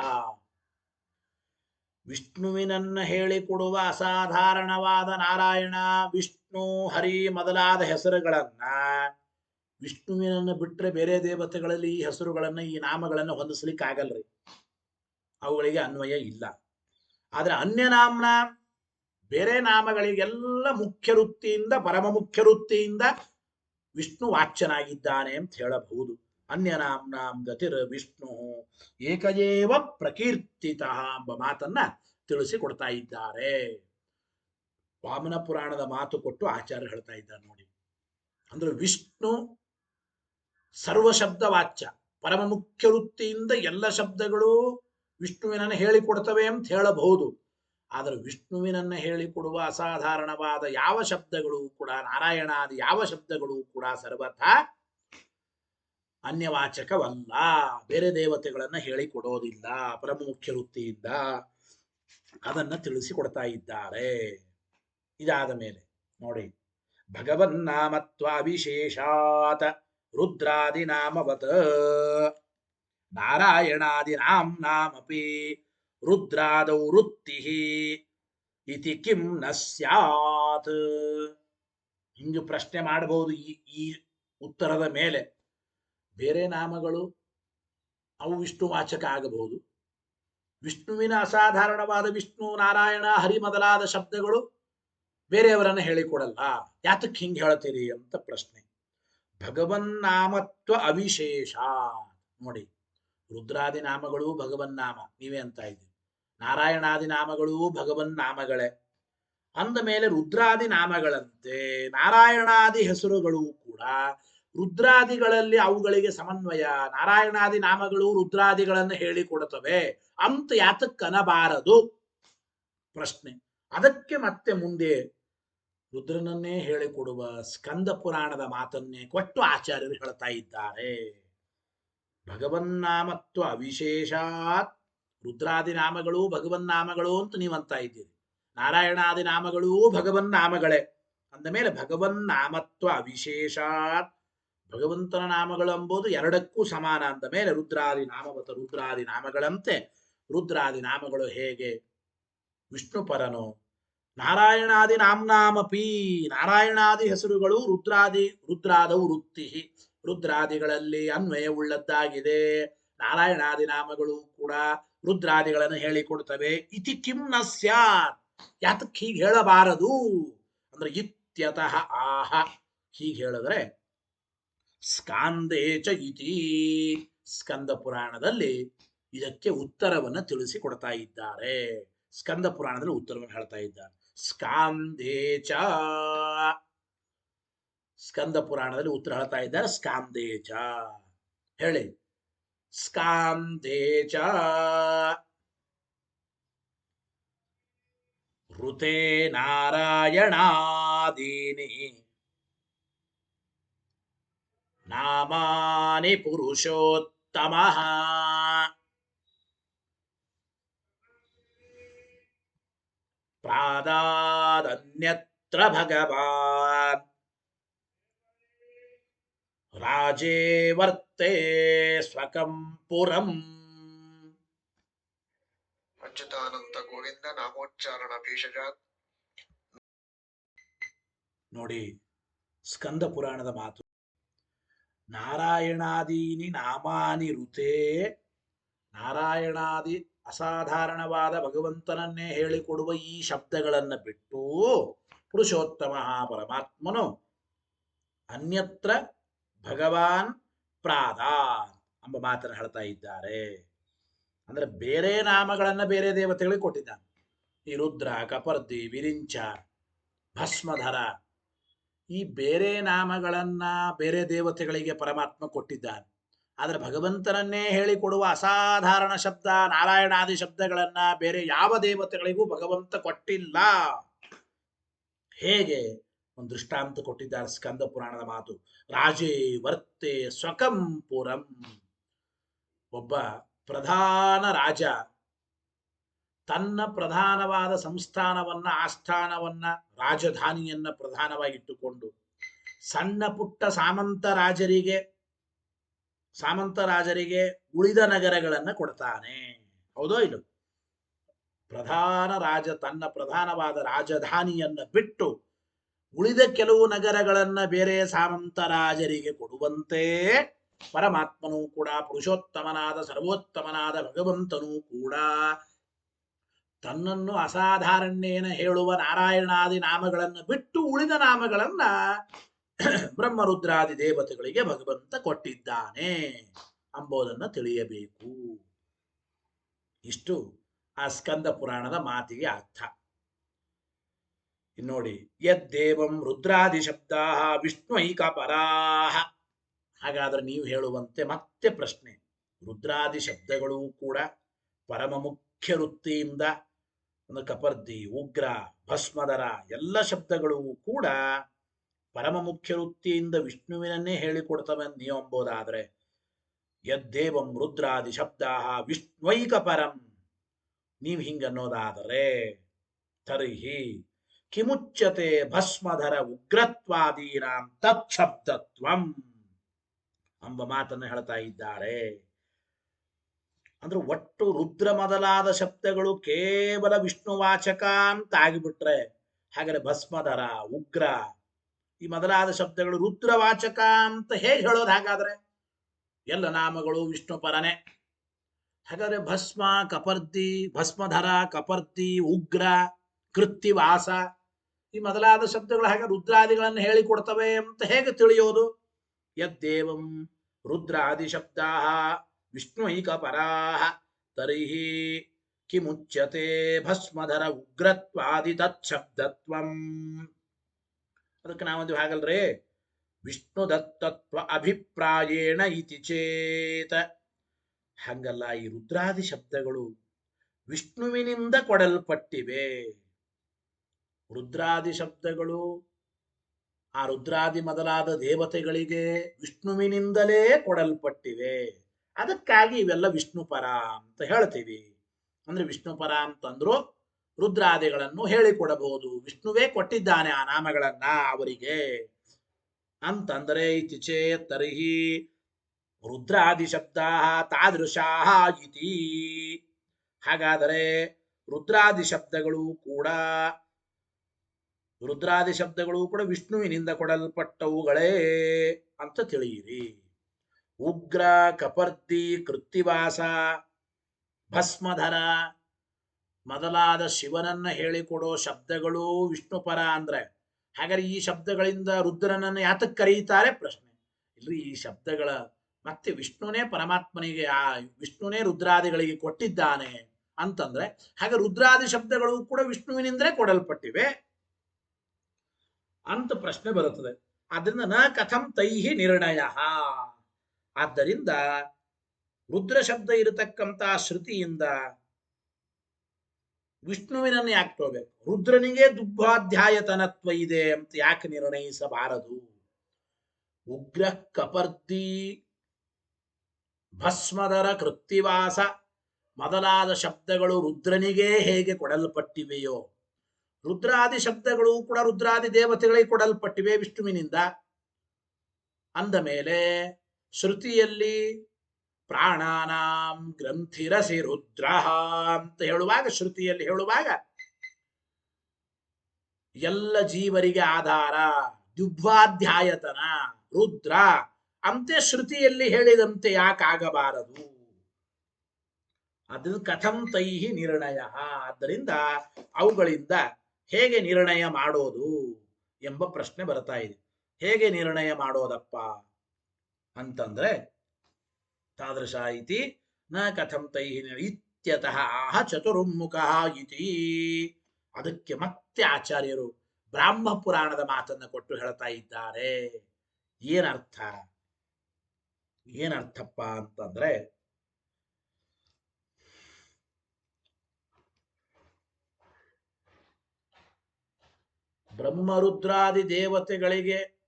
ವಿಷ್ಣುವಿನನ್ನ ಹೇಳಿಕೊಡುವ ಅಸಾಧಾರಣವಾದ ನಾರಾಯಣ, ವಿಷ್ಣು, ಹರಿ ಮೊದಲಾದ ಹೆಸರುಗಳನ್ನ ವಿಷ್ಣುವಿನನ್ನು ಬಿಟ್ಟರೆ ಬೇರೆ ದೇವತೆಗಳಲ್ಲಿ ಈ ಹೆಸರುಗಳನ್ನ ಈ ನಾಮಗಳನ್ನು ಹೊಂದಿಸ್ಲಿಕ್ಕೆ ಆಗಲ್ರಿ, ಅವುಗಳಿಗೆ ಅನ್ವಯ ಇಲ್ಲ. ಆದ್ರೆ ಅನ್ಯನಾಮ್ನ ಬೇರೆ ನಾಮಗಳಿಗೆಲ್ಲ ಮುಖ್ಯ ವೃತ್ತಿಯಿಂದ ಪರಮ ಮುಖ್ಯ ವೃತ್ತಿಯಿಂದ ವಿಷ್ಣು ವಾಚ್ಯನಾಗಿದ್ದಾನೆ ಅಂತ ಹೇಳಬಹುದು. ಅನ್ಯನಾಮ್ನಾಂ ಗತಿರ್ ವಿಷ್ಣು ಏಕಜೇವ ಪ್ರಕೀರ್ತಿತ ಎಂಬ ಮಾತನ್ನ ತಿಳಿಸಿಕೊಡ್ತಾ ಇದ್ದಾರೆ. ವಾಮನ ಪುರಾಣದ ಮಾತು ಕೊಟ್ಟು ಆಚಾರ್ಯ ಹೇಳ್ತಾ ಇದ್ದಾರೆ ನೋಡಿ. ಅಂದ್ರೆ ವಿಷ್ಣು ಸರ್ವ ಶಬ್ದ ವಾಚ್ಯ, ಪರಮ ಮುಖ್ಯ ವೃತ್ತಿಯಿಂದ ಎಲ್ಲ ಶಬ್ದಗಳು ವಿಷ್ಣುವಿನನ್ನು ಹೇಳಿಕೊಡ್ತವೆ ಅಂತ ಹೇಳಬಹುದು. ಆದರೆ ವಿಷ್ಣುವಿನನ್ನ ಹೇಳಿಕೊಡುವ ಅಸಾಧಾರಣವಾದ ಯಾವ ಶಬ್ದಗಳು ಕೂಡ, ನಾರಾಯಣಾದಿ ಯಾವ ಶಬ್ದಗಳು ಕೂಡ ಸರ್ವಥಾ ಅನ್ಯವಾಚಕವಲ್ಲ, ಬೇರೆ ದೇವತೆಗಳನ್ನ ಹೇಳಿಕೊಡೋದಿಲ್ಲ ಪರಮ ಮುಖ್ಯ ವೃತ್ತಿಯಿಂದ. ಅದನ್ನ ತಿಳಿಸಿಕೊಡ್ತಾ ಇದ್ದಾರೆ. ಇದಾದ ಮೇಲೆ ನೋಡಿ, ಭಗವನ್ನಾಮತ್ವ ವಿಶೇಷಾತ್ ರುದ್ರಾದಿ ನಾಮವತ್ ನಾರಾಯಣಾದಿ ನಾಮಪಿ ರುದ್ರಾದೌ ವೃತ್ತಿ ಇತಿ ಕಿಂ ನ ಸ್ಯಾತ್. ಹಿಂಗೆ ಪ್ರಶ್ನೆ ಮಾಡಬಹುದು ಈ ಉತ್ತರದ ಮೇಲೆ. ಬೇರೆ ನಾಮಗಳು ಅವು ವಿಷ್ಣು ವಾಚಕ ಆಗಬಹುದು, ವಿಷ್ಣುವಿನ ಅಸಾಧಾರಣವಾದ ವಿಷ್ಣು, ನಾರಾಯಣ, ಹರಿ ಮೊದಲಾದ ಶಬ್ದಗಳು ಬೇರೆಯವರನ್ನ ಹೇಳಿಕೊಡಲ್ಲ, ಯಾತಕ್ಕೆ ಹಿಂಗೆ ಹೇಳ್ತೀರಿ ಅಂತ ಪ್ರಶ್ನೆ. ಭಗವನ್ನಾಮತ್ವ ಅವಿಶೇಷ. ನೋಡಿ, ರುದ್ರಾದಿ ನಾಮಗಳು ಭಗವನ್ನಾಮ ನೀವೇ ಅಂತ ಇದ್ದೀವಿ, ನಾರಾಯಣಾದಿ ನಾಮಗಳು ಭಗವನ್ನಾಮಗಳೇ ಅಂದ ಮೇಲೆ ರುದ್ರಾದಿ ನಾಮಗಳಂತೆ ನಾರಾಯಣಾದಿ ಹೆಸರುಗಳು ಕೂಡ ರುದ್ರಾದಿಗಳಲ್ಲಿ ಅವುಗಳಿಗೆ ಸಮನ್ವಯ, ನಾರಾಯಣಾದಿ ನಾಮಗಳು ರುದ್ರಾದಿಗಳನ್ನು ಹೇಳಿಕೊಡುತ್ತವೆ ಅಂತ ಯಾತಕ್ಕೆ ಅನ್ನಬಾರದು ಪ್ರಶ್ನೆ. ಅದಕ್ಕೆ ಮತ್ತೆ ಮುಂದೆ ರುದ್ರನನ್ನೇ ಹೇಳಿಕೊಡುವ ಸ್ಕಂದ ಪುರಾಣದ ಮಾತನ್ನೇ ಕೊಟ್ಟು ಆಚಾರ್ಯರು ಹೇಳ್ತಾ ಇದ್ದಾರೆ. ಭಗವನ್ನಾಮತ್ವ ಅವಿಶೇಷಾತ್, ರುದ್ರಾದಿ ನಾಮಗಳು ಭಗವನ್ನಾಮಗಳು ಅಂತ ನೀವಂತ ಇದ್ದೀರಿ, ನಾರಾಯಣಾದಿ ನಾಮಗಳೂ ಭಗವನ್ನಾಮಗಳೇ ಅಂದ ಮೇಲೆ ಭಗವನ್ ನಾಮತ್ವ ವಿಶೇಷಾತ್ ಭಗವಂತನ ನಾಮಗಳು ಎಂಬುದು ಎರಡಕ್ಕೂ ಸಮಾನ ಅಂದ ಮೇಲೆ ರುದ್ರಾದಿ ನಾಮವತ ರುದ್ರಾದಿ ನಾಮಗಳಂತೆ ರುದ್ರಾದಿ ನಾಮಗಳು ಹೇಗೆ ವಿಷ್ಣು ಪರನು ನಾರಾಯಣಾದಿ ನಾಮ್ನಾಮಪಿ ನಾರಾಯಣಾದಿ ಹೆಸರುಗಳು ರುದ್ರಾದವು ವೃತ್ತಿ ರುದ್ರಾದಿಗಳಲ್ಲಿ ಅನ್ವಯವುಳ್ಳದ್ದಾಗಿದೆ ನಾರಾಯಣಾದಿ ನಾಮಗಳು ಕೂಡ ರುದ್ರಾದಿಗಳನ್ನು ಹೇಳಿಕೊಡ್ತವೆ ಇತಿ ಕಿಂ ನ ಸ್ಯಾತ್ ಯಾತಕ್ಕೆ ಹೀಗೆ ಹೇಳಬಾರದು ಅಂದ್ರೆ ಇತ್ಯತಃ ಆಹ ಹೀಗೆ ಹೇಳಿದ್ರೆ ಸ್ಕಾಂದೇಚ ಇತಿ ಸ್ಕಂದ ಪುರಾಣದಲ್ಲಿ ಇದಕ್ಕೆ ಉತ್ತರವನ್ನು ತಿಳಿಸಿಕೊಡ್ತಾ ಇದ್ದಾರೆ ಸ್ಕಂದ ಪುರಾಣದಲ್ಲಿ ಉತ್ತರವನ್ನು ಹೇಳ್ತಾ ಇದ್ದಾರೆ ಸ್ಕಾಂದೇಚ ಸ್ಕಂದ ಪುರಾಣದಲ್ಲಿ ಉತ್ತರ ಹೇಳ್ತಾ ಇದ್ದಾರೆ ಸ್ಕಾಂದೇಚ ಹೇಳಿ ಸ್ಕಾಂದೇಚ ಋತೆ ನಾರಾಯಣಾದೀನಿ ನಾಮಾನಿ ಪುರುಷೋತ್ತಮಃ ಪ್ರಾದಾದನ್ಯತ್ರ ಭಗವಾನ್ ರಾಜೇವರ್ತೆ ಸ್ವಕಂ ಪುರಂ ಅಚ್ಯುತಾನಂತ ಗೋವಿಂದ ನಾಮೋಚ್ಚಾರಣ ಭೇಷಜಾತ್. ನೋಡಿ ಸ್ಕಂದ ಪುರಾಣದ ಮಾತು ನಾರಾಯಣಾದೀನಿ ನಾಮಾನಿ ಋತೆ ನಾರಾಯಣಾದಿ ಅಸಾಧಾರಣವಾದ ಭಗವಂತನನ್ನೇ ಹೇಳಿಕೊಡುವ ಈ ಶಬ್ದಗಳನ್ನು ಬಿಟ್ಟು ಪುರುಷೋತ್ತಮ ಪರಮಾತ್ಮನು ಅನ್ಯತ್ರ ಭಗವಾನ್ ಪ್ರಾದಾನ್ ಎಂಬ ಮಾತನ್ನು ಹೇಳ್ತಾ ಇದ್ದಾರೆ ಅಂದ್ರೆ ಬೇರೆ ನಾಮಗಳನ್ನ ಬೇರೆ ದೇವತೆಗಳಿಗೆ ಕೊಟ್ಟಿದ್ದಾನೆ ಈ ರುದ್ರ ಕಪರ್ದಿ ವಿರಿಂಚ ಭಸ್ಮಧರ ಈ ಬೇರೆ ನಾಮಗಳನ್ನ ಬೇರೆ ದೇವತೆಗಳಿಗೆ ಪರಮಾತ್ಮ ಕೊಟ್ಟಿದ್ದಾನೆ ಆದರೆ ಭಗವಂತನನ್ನೇ ಹೇಳಿಕೊಡುವ ಅಸಾಧಾರಣ ಶಬ್ದ ನಾರಾಯಣಾದಿ ಶಬ್ದಗಳನ್ನ ಬೇರೆ ಯಾವ ದೇವತೆಗಳಿಗೂ ಭಗವಂತ ಕೊಟ್ಟಿಲ್ಲ ಹೇಗೆ ಒಂದು ದೃಷ್ಟಾಂತ ಕೊಟ್ಟಿದ್ದಾರೆ ಸ್ಕಂದ ಪುರಾಣದ ಮಾತು ರಾಜೇ ವರ್ತೆ ಸ್ವಕಂ ಪುರಂ ಒಬ್ಬ ಪ್ರಧಾನ ರಾಜ ತನ್ನ ಪ್ರಧಾನವಾದ ಸಂಸ್ಥಾನವನ್ನ ಆಸ್ಥಾನವನ್ನ ರಾಜಧಾನಿಯನ್ನ ಪ್ರಧಾನವಾಗಿಟ್ಟುಕೊಂಡು ಸಣ್ಣ ಪುಟ್ಟ ಸಾಮಂತ ರಾಜರಿಗೆ ಉಳಿದ ನಗರಗಳನ್ನ ಕೊಡ್ತಾನೆ ಹೌದೋ ಇಲ್ಲ ಪ್ರಧಾನ ರಾಜ ತನ್ನ ಪ್ರಧಾನವಾದ ರಾಜಧಾನಿಯನ್ನ ಬಿಟ್ಟು ಉಳಿದ ಕೆಲವು ನಗರಗಳನ್ನ ಬೇರೆ ಸಾಮಂತ ರಾಜರಿಗೆ ಕೊಡುವಂತೆ ಪರಮಾತ್ಮನೂ ಕೂಡ ಪುರುಷೋತ್ತಮನಾದ ಸರ್ವೋತ್ತಮನಾದ ಭಗವಂತನೂ ಕೂಡ ತನ್ನನ್ನು ಅಸಾಧಾರಣ್ಯೇನ ಹೇಳುವ ನಾರಾಯಣಾದಿ ನಾಮಗಳನ್ನು ಬಿಟ್ಟು ಉಳಿದ ನಾಮಗಳನ್ನ ಬ್ರಹ್ಮರುದ್ರಾದಿ ದೇವತೆಗಳಿಗೆ ಭಗವಂತ ಕೊಟ್ಟಿದ್ದಾನೆ ಎಂಬುದನ್ನು ತಿಳಿಯಬೇಕು ಇಷ್ಟು ಆ ಸ್ಕಂದ ಪುರಾಣದ ಮಾತಿಗೆ ಅರ್ಥ ನೋಡಿ ಯದ್ದೇವಂ ರುದ್ರಾದಿ ಶಬ್ದ ವಿಷ್ಣುೈಕ ಪರಾಹ ಹಾಗಾದ್ರೆ ನೀವು ಹೇಳುವಂತೆ ಮತ್ತೆ ಪ್ರಶ್ನೆ ರುದ್ರಾದಿ ಶಬ್ದಗಳು ಕೂಡ ಪರಮ ಮುಖ್ಯ ವೃತ್ತಿಯಿಂದ ಕಪರ್ದಿ ಉಗ್ರ ಭಸ್ಮಧರ ಎಲ್ಲ ಶಬ್ದಗಳು ಕೂಡ ಪರಮ ಮುಖ್ಯ ವೃತ್ತಿಯಿಂದ ವಿಷ್ಣುವಿನನ್ನೇ ಹೇಳಿಕೊಡ್ತವೆ ನೀವು ಎಂಬುದಾದ್ರೆ ಯದ್ದೇವಂ ರುದ್ರಾದಿ ಶಬ್ದ ವಿಷ್ಣುೈಕ ಪರಂ ನೀವು ಹಿಂಗನ್ನೋದಾದರೆ ತರ್ಹಿ ಕಿಮುಚ್ಯತೆ ಭಸ್ಮಧರ ಉಗ್ರತ್ವಾದೀನಾಂ ತತ್ಶಬ್ದತ್ವಂ ಎಂಬ ಮಾತನ್ನು ಹೇಳ್ತಾ ಇದ್ದಾರೆ ಅಂದ್ರೆ ಒಟ್ಟು ರುದ್ರ ಮೊದಲಾದ ಶಬ್ದಗಳು ಕೇವಲ ವಿಷ್ಣುವಾಚಕ ಅಂತ ಆಗಿಬಿಟ್ರೆ ಹಾಗಾದ್ರೆ ಭಸ್ಮಧರ ಉಗ್ರ ಈ ಮೊದಲಾದ ಶಬ್ದಗಳು ರುದ್ರವಾಚಕ ಅಂತ ಹೇಗೆ ಹೇಳೋದು ಹಾಗಾದ್ರೆ ಎಲ್ಲ ನಾಮಗಳು ವಿಷ್ಣು ಪರನೇ ಹಾಗಾದ್ರೆ ಭಸ್ಮಧರ ಕಪರ್ದಿ ಉಗ್ರ ಕೃತ್ತಿವಾಸ ಈ ಮೊದಲಾದ ಶಬ್ದಗಳು ಹಾಗೆ ರುದ್ರಾದಿಗಳನ್ನು ಹೇಳಿಕೊಡ್ತವೆ ಅಂತ ಹೇಗೆ ತಿಳಿಯೋದು ಯದ್ದೇವಂ ರುದ್ರಾದಿ ಶಬ್ದಾ ವಿಷ್ಣುೈಕ ಪರಾಹ ತರ್ಹಿ ಕಿಮುಚ್ಯತೆ ಭಸ್ಮಧರ ಉಗ್ರತ್ವಾದಿ ತತ್ಶಬ್ದತ್ವಂ ಅದಕ್ಕೆ ನಾವೊಂದು ಹಾಗಲ್ರಿ ವಿಷ್ಣು ದತ್ತತ್ವ ಅಭಿಪ್ರಾಯೇಣ ಇತಿ ಚೇತ ಹಂಗಲ್ಲ ಈ ರುದ್ರಾದಿ ಶಬ್ದಗಳು ವಿಷ್ಣುವಿನಿಂದ ಕೊಡಲ್ಪಟ್ಟಿವೆ ರುದ್ರಾದಿ ಶಬ್ದಗಳು ಆ ರುದ್ರಾದಿ ಮೊದಲಾದ ದೇವತೆಗಳಿಗೆ ವಿಷ್ಣುವಿನಿಂದಲೇ ಕೊಡಲ್ಪಟ್ಟಿವೆ ಅದಕ್ಕಾಗಿ ಇವೆಲ್ಲ ವಿಷ್ಣು ಪರ ಅಂತ ಹೇಳ್ತೀವಿ ಅಂದ್ರೆ ವಿಷ್ಣು ಪರ ಅಂತಂದ್ರು ರುದ್ರಾದಿಗಳನ್ನು ಹೇಳಿಕೊಡಬಹುದು. ವಿಷ್ಣುವೇ ಕೊಟ್ಟಿದ್ದಾನೆ ಆ ನಾಮಗಳನ್ನ ಅವರಿಗೆ ಅಂತಂದರೆ ಇತಿ ಚೇತ್ ತರ್ಹಿ ರುದ್ರಾದಿ ಶಬ್ದ ತಾದೃಶಾ ಇತಿ. ಹಾಗಾದರೆ ರುದ್ರಾದಿ ಶಬ್ದಗಳು ಕೂಡ ವಿಷ್ಣುವಿನಿಂದ ಕೊಡಲ್ಪಟ್ಟವುಗಳೇ ಅಂತ ತಿಳಿಯಿರಿ. ಉಗ್ರ, ಕಪರ್ದಿ, ಕೃತ್ತಿವಾಸ, ಭಸ್ಮಧರ ಮೊದಲಾದ ಶಿವನನ್ನ ಹೇಳಿಕೊಡೋ ಶಬ್ದಗಳು ವಿಷ್ಣು ಪರ ಅಂದ್ರೆ, ಹಾಗಾದ್ರೆ ಈ ಶಬ್ದಗಳಿಂದ ರುದ್ರನನ್ನು ಯಾತಕ್ಕೆ ಕರೆಯುತ್ತಾರೆ ಪ್ರಶ್ನೆ. ಇಲ್ರಿ, ಈ ಶಬ್ದಗಳ ಮತ್ತೆ ವಿಷ್ಣುನೇ ಪರಮಾತ್ಮನಿಗೆ ವಿಷ್ಣುನೇ ರುದ್ರಾದಿಗಳಿಗೆ ಕೊಟ್ಟಿದ್ದಾನೆ ಅಂತಂದ್ರೆ, ಹಾಗೆ ರುದ್ರಾದಿ ಶಬ್ದಗಳು ಕೂಡ ವಿಷ್ಣುವಿನಿಂದಲೇ ಕೊಡಲ್ಪಟ್ಟಿವೆ ಅಂತ ಪ್ರಶ್ನೆ ಬರುತ್ತದೆ. ಆದ್ದರಿಂದ ನ ಕಥಂ ತೈಹಿ ನಿರ್ಣಯ. ಆದ್ದರಿಂದ ರುದ್ರ ಶಬ್ದ ಇರತಕ್ಕಂತ ಶ್ರುತಿಯಿಂದ ವಿಷ್ಣುವಿನನ್ನು ಯಾಕೆ ತಗೋಬೇಕು, ರುದ್ರನಿಗೆ ದುಗ್ಧಾಧ್ಯಾಯತನತ್ವ ಇದೆ ಅಂತ ಯಾಕೆ ನಿರ್ಣಯಿಸಬಾರದು. ಉಗ್ರ, ಕಪರ್ದಿ, ಭಸ್ಮಧರ, ಕೃತ್ತಿವಾಸ ಮೊದಲಾದ ಶಬ್ದಗಳು ರುದ್ರನಿಗೆ ಹೇಗೆ ಕೊಡಲ್ಪಟ್ಟಿವೆಯೋ, ರುದ್ರಾದಿ ಶಬ್ದಗಳು ಕೂಡ ರುದ್ರಾದಿ ದೇವತೆಗಳಿಗೆ ಕೊಡಲ್ಪಟ್ಟಿವೆ ವಿಷ್ಣುವಿನಿಂದ. ಅಂದ ಮೇಲೆ ಶ್ರುತಿಯಲ್ಲಿ ಪ್ರಾಣಾನಾಂ ಗ್ರಂಥಿರಸಿ ರುದ್ರ ಅಂತ ಹೇಳುವಾಗ, ಶ್ರುತಿಯಲ್ಲಿ ಹೇಳುವಾಗ ಎಲ್ಲ ಜೀವರಿಗೆ ಆಧಾರ ದುಗ್ಧಾಧ್ಯಾಯತನ ರುದ್ರ ಅಂತೆ ಶ್ರುತಿಯಲ್ಲಿ ಹೇಳಿದಂತೆ ಯಾಕಾಗಬಾರದು. ಅದು ಕಥಂ ತೈಹಿ ನಿರ್ಣಯ. ಆದ್ದರಿಂದ ಅವುಗಳಿಂದ ಹೇಗೆ ನಿರ್ಣಯ ಮಾಡೋದು ಎಂಬ ಪ್ರಶ್ನೆ ಬರ್ತಾ ಇದೆ. ಹೇಗೆ ನಿರ್ಣಯ ಮಾಡೋದಪ್ಪ ಅಂತಂದ್ರೆ ತಾದೃಶ ಇತಿ ನ ಕಥಂ ತೈಹಿ ಇತ್ಯತಃ ಆಹ ಚತುರ್ಮುಖ ಇತಿ. ಅದಕ್ಕೆ ಮತ್ತೆ ಆಚಾರ್ಯರು ಬ್ರಾಹ್ಮ ಪುರಾಣದ ಮಾತನ್ನ ಕೊಟ್ಟು ಹೇಳ್ತಾ ಇದ್ದಾರೆ. ಏನರ್ಥಪ್ಪ ಅಂತಂದ್ರೆ, ಬ್ರಹ್ಮರುದ್ರಾದಿ ದೇವತೆಗಳಿಗೆ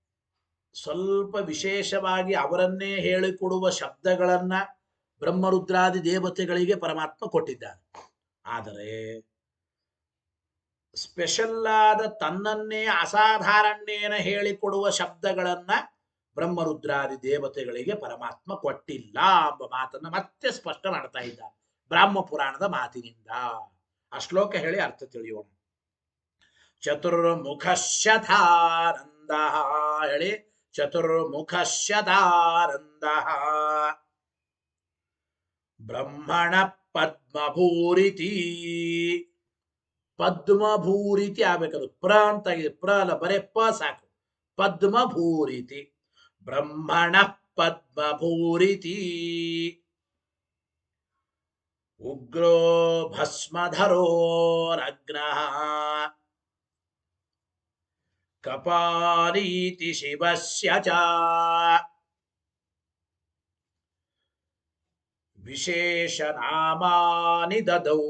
ಸ್ವಲ್ಪ ವಿಶೇಷವಾಗಿ ಅವರನ್ನೇ ಹೇಳಿಕೊಡುವ ಶಬ್ದಗಳನ್ನ ಬ್ರಹ್ಮರುದ್ರಾದಿ ದೇವತೆಗಳಿಗೆ ಪರಮಾತ್ಮ ಕೊಟ್ಟಿದ್ದಾನೆ. ಆದರೆ ಸ್ಪೆಷಲ್ ಆದ ತನ್ನನ್ನೇ ಅಸಾಧಾರಣ್ಯೇನ ಹೇಳಿಕೊಡುವ ಶಬ್ದಗಳನ್ನ ಬ್ರಹ್ಮರುದ್ರಾದಿ ದೇವತೆಗಳಿಗೆ ಪರಮಾತ್ಮ ಕೊಟ್ಟಿಲ್ಲ ಎಂಬ ಮಾತನ್ನ ಮತ್ತೆ ಸ್ಪಷ್ಟ ಮಾಡ್ತಾ ಇದ್ದಾರೆ ಬ್ರಾಹ್ಮ ಪುರಾಣದ ಮಾತಿನಿಂದ. ಆ ಶ್ಲೋಕ ಹೇಳಿ ಅರ್ಥ ತಿಳಿಯೋಣ. ಚತುರ್ಮುಖಶ್ಯಥಾನಂದ ಹೇಳಿ, ಚತುರ್ಮುಖಶ್ಯಥಾನಂದ ಬ್ರಹ್ಮಣ ಪದ್ಮಭೂರಿತಿ. ಪದ್ಮಭೂರಿತಿ ಆಗ್ಬೇಕದು, ಪ್ರ ಅಂತಾಗಿದೆ, ಪ್ರ ಅಲ್ಲ, ಬರೇ ಪ ಸಾಕು. ಪದ್ಮಭೂರಿತಿ ಬ್ರಹ್ಮಣ ಪದ್ಮಭೂರಿತಿ. ಉಗ್ರೋ ಭಸ್ಮಧರೋರಗ್ನಃ ಕಪಾಲೀತಿ ಶಿವಸ್ಯ ಚ ವಿಶೇಷನಾಮಾನಿ ದದೌ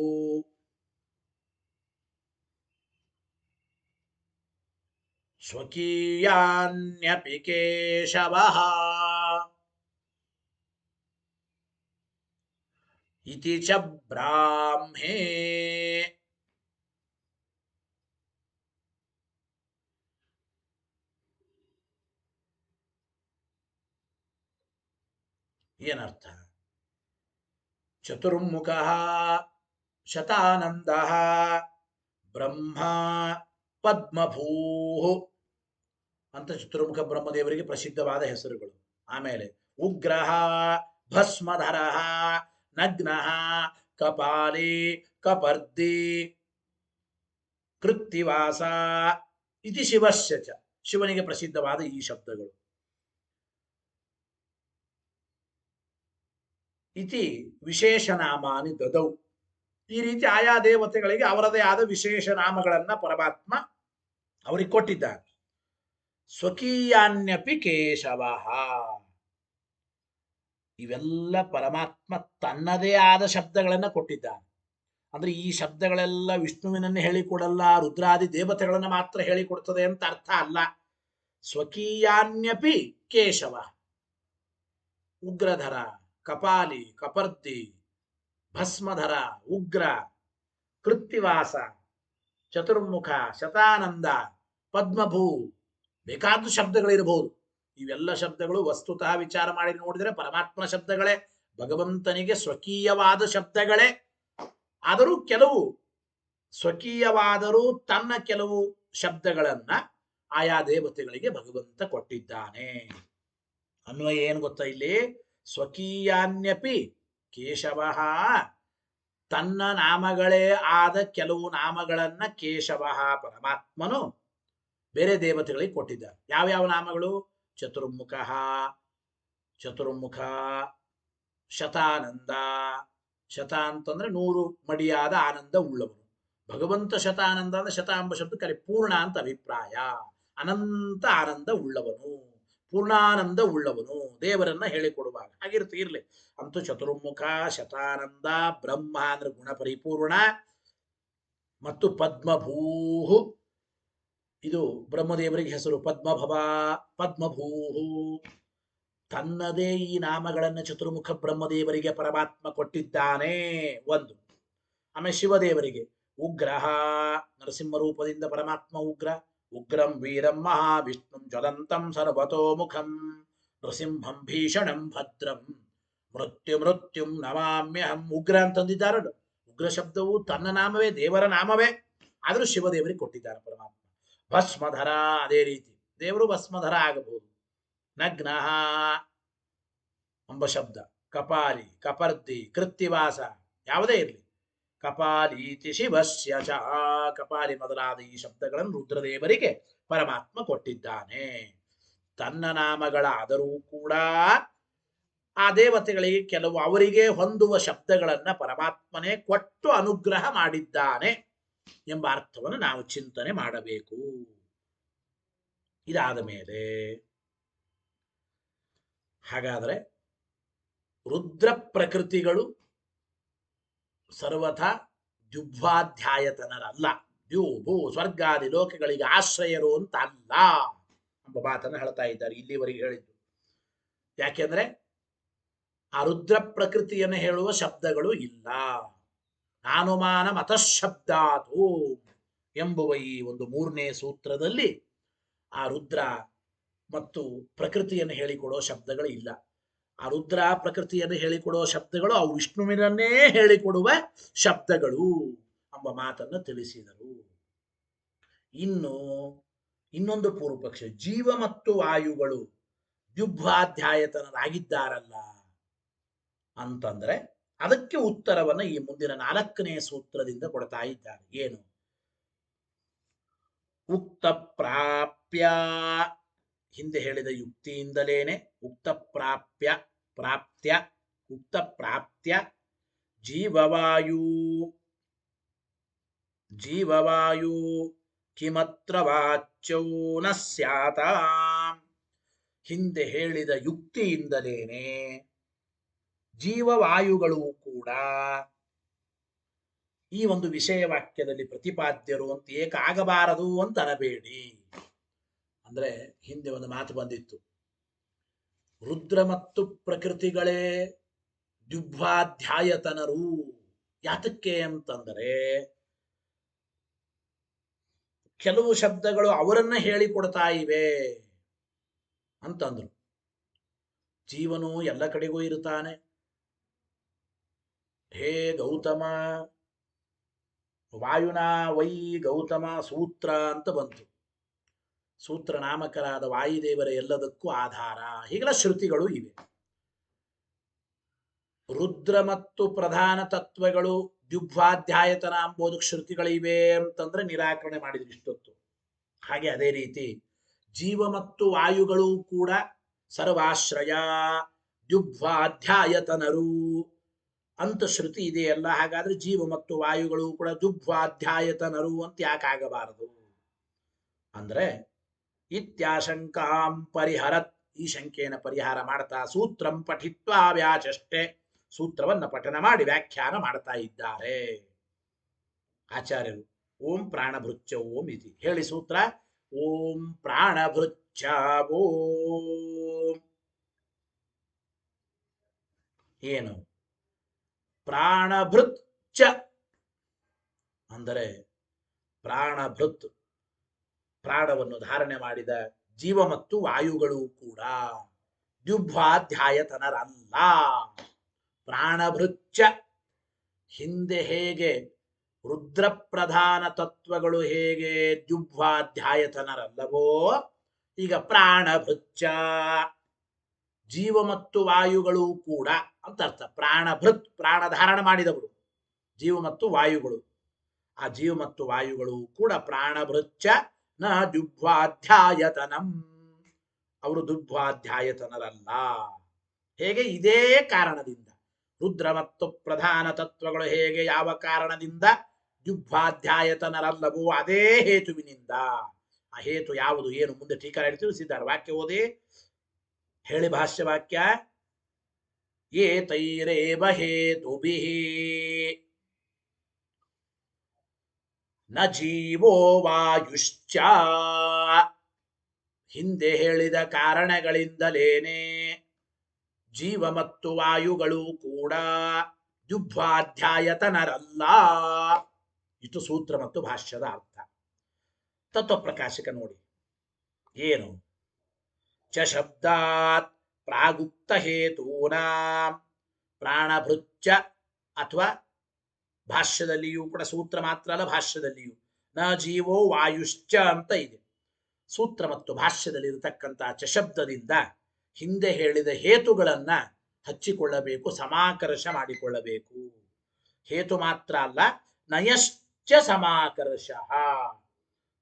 ಸ್ವಕೀಯಾನ್ಯಪಿ ಕೇಶವಃ ಇತಿ ಚ ಬ್ರಾಹ್ಮೇ. ಏನರ್ಥ? ಚತುರ್ಮುಖ ಶತಾನಂದ ಬ್ರಹ್ಮ ಪದ್ಮಭೂ ಅಂತ ಚತುರ್ಮುಖ ಬ್ರಹ್ಮದೇವರಿಗೆ ಪ್ರಸಿದ್ಧವಾದ ಹೆಸರುಗಳು. ಆಮೇಲೆ ಉಗ್ರಹ, ಭಸ್ಮಧರ, ನಗ್ನ, ಕಪಾಲಿ, ಕಪರ್ದಿ, ಕೃತ್ತಿವಾಸ ಇತಿ ಶಿವಸ್ಯ ಚ, ಶಿವನಿಗೆ ಪ್ರಸಿದ್ಧವಾದ ಈ ಶಬ್ದಗಳು. ಇತಿ ವಿಶೇಷನಾಮಾನಿ ದದೌ, ಈ ರೀತಿ ಆಯಾ ದೇವತೆಗಳಿಗೆ ಅವರದೇ ಆದ ವಿಶೇಷ ನಾಮಗಳನ್ನ ಪರಮಾತ್ಮ ಅವರಿಗೆ ಕೊಟ್ಟಿದ್ದಾರೆ. ಸ್ವಕೀಯಾನ್ಯಪಿ ಕೇಶವ, ಇವೆಲ್ಲ ಪರಮಾತ್ಮ ತನ್ನದೇ ಆದ ಶಬ್ದಗಳನ್ನ ಕೊಟ್ಟಿದ್ದಾನೆ. ಅಂದ್ರೆ ಈ ಶಬ್ದಗಳೆಲ್ಲ ವಿಷ್ಣುವಿನನ್ನು ಹೇಳಿಕೊಡಲ್ಲ, ರುದ್ರಾದಿ ದೇವತೆಗಳನ್ನ ಮಾತ್ರ ಹೇಳಿಕೊಡ್ತದೆ ಅಂತ ಅರ್ಥ ಅಲ್ಲ. ಸ್ವಕೀಯಾನ್ಯಪಿ ಕೇಶವ, ಉಗ್ರಧರ, ಕಪಾಲಿ, ಕಪರ್ದಿ, ಭಸ್ಮಧರ, ಉಗ್ರ, ಕೃತ್ತಿವಾಸ ಚತುರ್ಮುಖ, ಶತಾನಂದ, ಪದ್ಮಭೂ, ಬೇಕಾದ ಶಬ್ದಗಳಿರಬಹುದು. ಇವೆಲ್ಲ ಶಬ್ದಗಳು ವಸ್ತುತಃ ವಿಚಾರ ಮಾಡಿ ನೋಡಿದರೆ ಪರಮಾತ್ಮನ ಶಬ್ದಗಳೇ, ಭಗವಂತನಿಗೆ ಸ್ವಕೀಯವಾದ ಶಬ್ದಗಳೇ. ಆದರೂ ಕೆಲವು ಸ್ವಕೀಯವಾದರೂ ತನ್ನ ಕೆಲವು ಶಬ್ದಗಳನ್ನ ಆಯಾ ದೇವತೆಗಳಿಗೆ ಭಗವಂತ ಕೊಟ್ಟಿದ್ದಾನೆ. ಅನ್ವಯ ಏನು ಗೊತ್ತಾ ಇಲ್ಲಿ? ಸ್ವಕೀಯಾನ್ಯಪಿ ಕೇಶವ, ತನ್ನ ನಾಮಗಳೇ ಆದ ಕೆಲವು ನಾಮಗಳನ್ನ ಕೇಶವ ಪರಮಾತ್ಮನು ಬೇರೆ ದೇವತೆಗಳಿಗೆ ಕೊಟ್ಟಿದ್ದಾರೆ. ಯಾವ್ಯಾವ ನಾಮಗಳು? ಚತುರ್ಮುಖ, ಚತುರ್ಮುಖ, ಶತಾನಂದ. ಶತ ಅಂತಂದ್ರೆ 100 ಮಡಿಯಾದ ಆನಂದ ಉಳ್ಳವನು. ಭಗವಂತ ಶತಾನಂದ ಅಂದ್ರೆ ಶತ ಎಂಬ ಶಬ್ದ ಕರೆ ಪೂರ್ಣ ಅಂತ ಅಭಿಪ್ರಾಯ. ಅನಂತ ಆನಂದ ಉಳ್ಳವನು, ಪೂರ್ಣಾನಂದ ಉಳ್ಳವನು ದೇವರನ್ನ ಹೇಳಿಕೊಡುವಾಗ ಇರ್ಲಿ. ಅಂತೂ ಚತುರ್ಮುಖ, ಶತಾನಂದ, ಬ್ರಹ್ಮ ಅಂದ್ರೆ ಗುಣ ಪರಿಪೂರ್ಣ, ಮತ್ತು ಪದ್ಮಭೂಹು, ಇದು ಬ್ರಹ್ಮದೇವರಿಗೆ ಹೆಸರು. ಪದ್ಮಭವ, ಪದ್ಮಭೂಹು, ತನ್ನದೇ ಈ ನಾಮಗಳನ್ನು ಚತುರ್ಮುಖ ಬ್ರಹ್ಮದೇವರಿಗೆ ಪರಮಾತ್ಮ ಕೊಟ್ಟಿದ್ದಾನೆ. ಒಂದು. ಆಮೇಲೆ ಶಿವದೇವರಿಗೆ ಉಗ್ರಹ, ನರಸಿಂಹ ರೂಪದಿಂದ ಪರಮಾತ್ಮ ಉಗ್ರ. ಉಗ್ರಂ ವೀರಂ ಮಹಾವಿಷ್ಣುಂ ಜ್ವಲಂತಂ ಸರ್ವತೋಮುಖಂ ನೃಸಿಂಹಂ ಭೀಷಣಂ ಭದ್ರಂ ಮೃತ್ಯುಂ ನಮಾಮ್ಯಹಂ. ಉಗ್ರ ಅಂತಂದಿದ್ದಾರಲ್ಲ, ಉಗ್ರ ಶಬ್ದವು ತನ್ನ ನಾಮವೇ, ದೇವರ ನಾಮವೇ, ಆದರೂ ಶಿವದೇವರಿಗೆ ಕೊಟ್ಟಿದ್ದಾರೆ ಪರಮಾತ್ಮ. ಭಸ್ಮಧರ, ಅದೇ ರೀತಿ ದೇವರು ಭಸ್ಮಧರ ಆಗಬಹುದು. ನಗ್ನ ಎಂಬ ಶಬ್ದ, ಕಪಾಲಿ, ಕಪರ್ದಿ, ಕೃತ್ತಿವಾಸ, ಯಾವುದೇ ಇರಲಿ. ಕಪಾಲೀತಿ ಶಿವಸ್ಯ ಚ, ಕಪಾಲಿ ಮೊದಲಾದ ಈ ಶಬ್ದಗಳನ್ನು ರುದ್ರದೇವರಿಗೆ ಪರಮಾತ್ಮ ಕೊಟ್ಟಿದ್ದಾನೆ. ತನ್ನ ನಾಮಗಳಾದರೂ ಕೂಡ ಆ ದೇವತೆಗಳಿಗೆ ಕೆಲವು ಅವರಿಗೆ ಹೊಂದುವ ಶಬ್ದಗಳನ್ನ ಪರಮಾತ್ಮನೇ ಕೊಟ್ಟು ಅನುಗ್ರಹ ಮಾಡಿದ್ದಾನೆ ಎಂಬ ಅರ್ಥವನ್ನು ನಾವು ಚಿಂತನೆ ಮಾಡಬೇಕು. ಇದಾದ ಮೇಲೆ ಹಾಗಾದರೆ ರುದ್ರ ಪ್ರಕೃತಿಗಳು ಸರ್ವಥಾ ದ್ಯುಭ್ವಾಧ್ಯಾಯತನರಲ್ಲ, ದ್ಯೂಭೂ ಸ್ವರ್ಗಾದಿ ಲೋಕಗಳಿಗೆ ಆಶ್ರಯರು ಅಂತ ಅಲ್ಲ ಎಂಬ ಮಾತನ್ನು ಹೇಳ್ತಾ ಇದ್ದಾರೆ. ಇಲ್ಲಿವರೆಗೆ ಹೇಳಿದ್ದು ಯಾಕೆಂದ್ರೆ ಆ ರುದ್ರ ಪ್ರಕೃತಿಯನ್ನು ಹೇಳುವ ಶಬ್ದಗಳು ಇಲ್ಲ. ನಾನುಮಾನ ಮತಶಬ್ದಾತು ಎಂಬುವ ಈ ಒಂದು 3ನೇ ಸೂತ್ರದಲ್ಲಿ ಆ ರುದ್ರ ಮತ್ತು ಪ್ರಕೃತಿಯನ್ನು ಹೇಳಿಕೊಡೋ ಶಬ್ದಗಳು ಇಲ್ಲ. ಆ ರುದ್ರ ಪ್ರಕೃತಿಯನ್ನು ಹೇಳಿಕೊಡುವ ಶಬ್ದಗಳು ಅವು ವಿಷ್ಣುವಿನನ್ನೇ ಹೇಳಿಕೊಡುವ ಶಬ್ದಗಳು ಎಂಬ ಮಾತನ್ನು ತಿಳಿಸಿದರು. ಇನ್ನೊಂದು ಪೂರ್ವ ಪಕ್ಷ, ಜೀವ ಮತ್ತು ವಾಯುಗಳು ದ್ಯುಭ್ವಾಧ್ಯಾಯತನರಾಗಿದ್ದಾರಲ್ಲ ಅಂತಂದ್ರೆ ಅದಕ್ಕೆ ಉತ್ತರವನ್ನ ಈ ಮುಂದಿನ 4ನೇ ಸೂತ್ರದಿಂದ ಕೊಡ್ತಾ ಇದ್ದಾರೆ. ಏನು? ಉಕ್ತ ಪ್ರಾಪ್ಯ, ಹಿಂದೆ ಹೇಳಿದ ಯುಕ್ತಿಯಿಂದಲೇನೆ ಉಕ್ತ ಪ್ರಾಪ್ತ್ಯ ಜೀವವಾಯು ಕಿಮತ್ರ ವಾಚ್ಯೋ ನ ಸ್ಯಾತ. ಹಿಂದೆ ಹೇಳಿದ ಯುಕ್ತಿಯಿಂದಲೇನೆ ಜೀವವಾಯುಗಳು ಕೂಡ ಈ ಒಂದು ವಿಷಯ ವಾಕ್ಯದಲ್ಲಿ ಪ್ರತಿಪಾದ್ಯರು ಅಂತ ಏಕಾಗಬಾರದು ಅಂತ ಅನಬೇಡಿ. ಅಂದ್ರೆ ಹಿಂದೆ ಒಂದು ಮಾತು ಬಂದಿತ್ತು, ರುದ್ರ ಮತ್ತು ಪ್ರಕೃತಿಗಳೇ ದ್ಯುಭ್ವಾಧ್ಯಾಯತನರು. ಯಾತಕ್ಕೆ ಅಂತಂದರೆ ಕೆಲವು ಶಬ್ದಗಳು ಅವರನ್ನ ಹೇಳಿಕೊಡ್ತಾ ಇವೆ ಅಂತಂದ್ರು. ಜೀವನು ಎಲ್ಲ ಕಡೆಗೂ ಇರುತ್ತಾನೆ. ಹೇ ಗೌತಮ, ವಾಯುನಾ ವೈ ಗೌತಮ ಸೂತ್ರ ಅಂತ ಬಂತು. ಸೂತ್ರ ನಾಮಕರಾದ ವಾಯುದೇವರ ಎಲ್ಲದಕ್ಕೂ ಆಧಾರ. ಹೀಗೆಲ್ಲ ಶ್ರುತಿಗಳು ಇವೆ. ರುದ್ರ ಮತ್ತು ಪ್ರಧಾನ ತತ್ವಗಳು ದ್ಯುಭ್ವಾಧ್ಯಾಯತನ ಎಂಬುದಕ್ಕೆ ಶ್ರುತಿಗಳಿವೆ ಅಂತಂದ್ರೆ ನಿರಾಕರಣೆ ಮಾಡಿದ್ರು ಇಷ್ಟೊತ್ತು. ಹಾಗೆ ಅದೇ ರೀತಿ ಜೀವ ಮತ್ತು ವಾಯುಗಳು ಕೂಡ ಸರ್ವಾಶ್ರಯ ದ್ಯುಭ್ವಾಧ್ಯಾಯತನರು ಅಂತ ಶ್ರುತಿ ಇದೆಯಲ್ಲ. ಹಾಗಾದ್ರೆ ಜೀವ ಮತ್ತು ವಾಯುಗಳು ಕೂಡ ದ್ಯುಭ್ವಾಧ್ಯಾಯತನರು ಅಂತ ಯಾಕಾಗಬಾರದು ಅಂದ್ರೆ ಇತ್ಯಾಶಂಕಾಂ ಪರಿಹರತ್, ಈ ಶಂಕೆಯನ್ನು ಪರಿಹಾರ ಮಾಡ್ತಾ ಸೂತ್ರಂ ಪಠಿತ್ವಾ ವ್ಯಾಚಷ್ಟೆ, ಸೂತ್ರವನ್ನ ಪಠನ ಮಾಡಿ ವ್ಯಾಖ್ಯಾನ ಮಾಡ್ತಾ ಇದ್ದಾರೆ ಆಚಾರ್ಯರು. ಓಂ ಪ್ರಾಣಭೃಚ್ಚ ಓಂ ಇತಿ ಹೇಳಿ ಸೂತ್ರ. ಓಂ ಪ್ರಾಣಭೃಚ್ಚ ಓಂ. ಏನು? ಪ್ರಾಣಭೃಚ್ಚ ಅಂದರೆ ಪ್ರಾಣಭೃತ್ ಪ್ರಾಣವನ್ನು ಧಾರಣೆ ಮಾಡಿದ ಜೀವ ಮತ್ತು ವಾಯುಗಳು ಕೂಡ ದ್ಯುಭ್ವಾಧ್ಯಾಯತನರಲ್ಲ. ಪ್ರಾಣಭೃಚ್ಚ ಹಿಂದೆ ಹೇಗೆ ರುದ್ರಪ್ರಧಾನ ತತ್ವಗಳು ಹೇಗೆ ದ್ಯುಭ್ವಾಧ್ಯಾಯತನರಲ್ಲವೋ, ಈಗ ಪ್ರಾಣಭೃಚ್ಚ ಜೀವ ಮತ್ತು ವಾಯುಗಳು ಕೂಡ ಅಂತ ಅರ್ಥ. ಪ್ರಾಣಭೃತ್ ಪ್ರಾಣ ಧಾರಣ ಮಾಡಿದವರು ಜೀವ ಮತ್ತು ವಾಯುಗಳು. ಆ ಜೀವ ಮತ್ತು ವಾಯುಗಳು ಕೂಡ ಪ್ರಾಣಭೃಚ್ಚ ನ ದುಗ್ಧ್ವಾಧ್ಯಾಯತನಂ, ಅವರು ದುಗ್ಧ್ವಾಧ್ಯಾಯತನರಲ್ಲ. ಹೇಗೆ? ಇದೇ ಕಾರಣದಿಂದ ರುದ್ರ ಮತ್ತು ಪ್ರಧಾನ ತತ್ವಗಳು ಹೇಗೆ ಯಾವ ಕಾರಣದಿಂದ ದುಗ್ಧ್ವಾಧ್ಯಾಯತನರಲ್ಲವೋ ಅದೇ ಹೇತುವಿನಿಂದ. ಆ ಹೇತು ಯಾವುದು ಏನು ಮುಂದೆ ಟೀಕಾರ ತಿಳಿಸಿದ್ದಾರೆ. ವಾಕ್ಯ ಓದಿ ಹೇಳಿ. ಭಾಷ್ಯ ವಾಕ್ಯ: ಏತೈರೇವ ಹೇತುಭಿಃ ನ ಜೀವೋ ವಾಯುಶ್ಚ. ಹಿಂದೆ ಹೇಳಿದ ಕಾರಣಗಳಿಂದಲೇನೆ ಜೀವ ಮತ್ತು ವಾಯುಗಳು ಕೂಡ ದುಗ್ಧ್ವಾಧ್ಯಾಯತನರಲ್ಲ. ಇಷ್ಟು ಸೂತ್ರ ಮತ್ತು ಭಾಷ್ಯದ ಅರ್ಥ. ತತ್ವಪ್ರಕಾಶಕ ನೋಡಿ ಏನು: ಚ ಶಬ್ದಾತ್ ಪ್ರಾಗುಕ್ತ ಹೇತೂನಾಂ ಪ್ರಾಣಭೃಚ್ಚ, ಅಥವಾ ಭಾಷ್ಯದಲ್ಲಿಯೂ ಕೂಡ ಸೂತ್ರ ಮಾತ್ರ ಅಲ್ಲ, ಭಾಷ್ಯದಲ್ಲಿಯೂ ನ ಜೀವೋ ವಾಯುಶ್ಚ ಅಂತ ಇದೆ. ಸೂತ್ರ ಮತ್ತು ಭಾಷ್ಯದಲ್ಲಿ ಇರತಕ್ಕಂತಹ ಚಶಬ್ದದಿಂದ ಹಿಂದೆ ಹೇಳಿದ ಹೇತುಗಳನ್ನ ಹಚ್ಚಿಕೊಳ್ಳಬೇಕು, ಸಮಾಕರ್ಷ ಮಾಡಿಕೊಳ್ಳಬೇಕು. ಹೇತು ಮಾತ್ರ ಅಲ್ಲ, ನಯಶ್ಚ ಸಮಾಕರ್ಷ.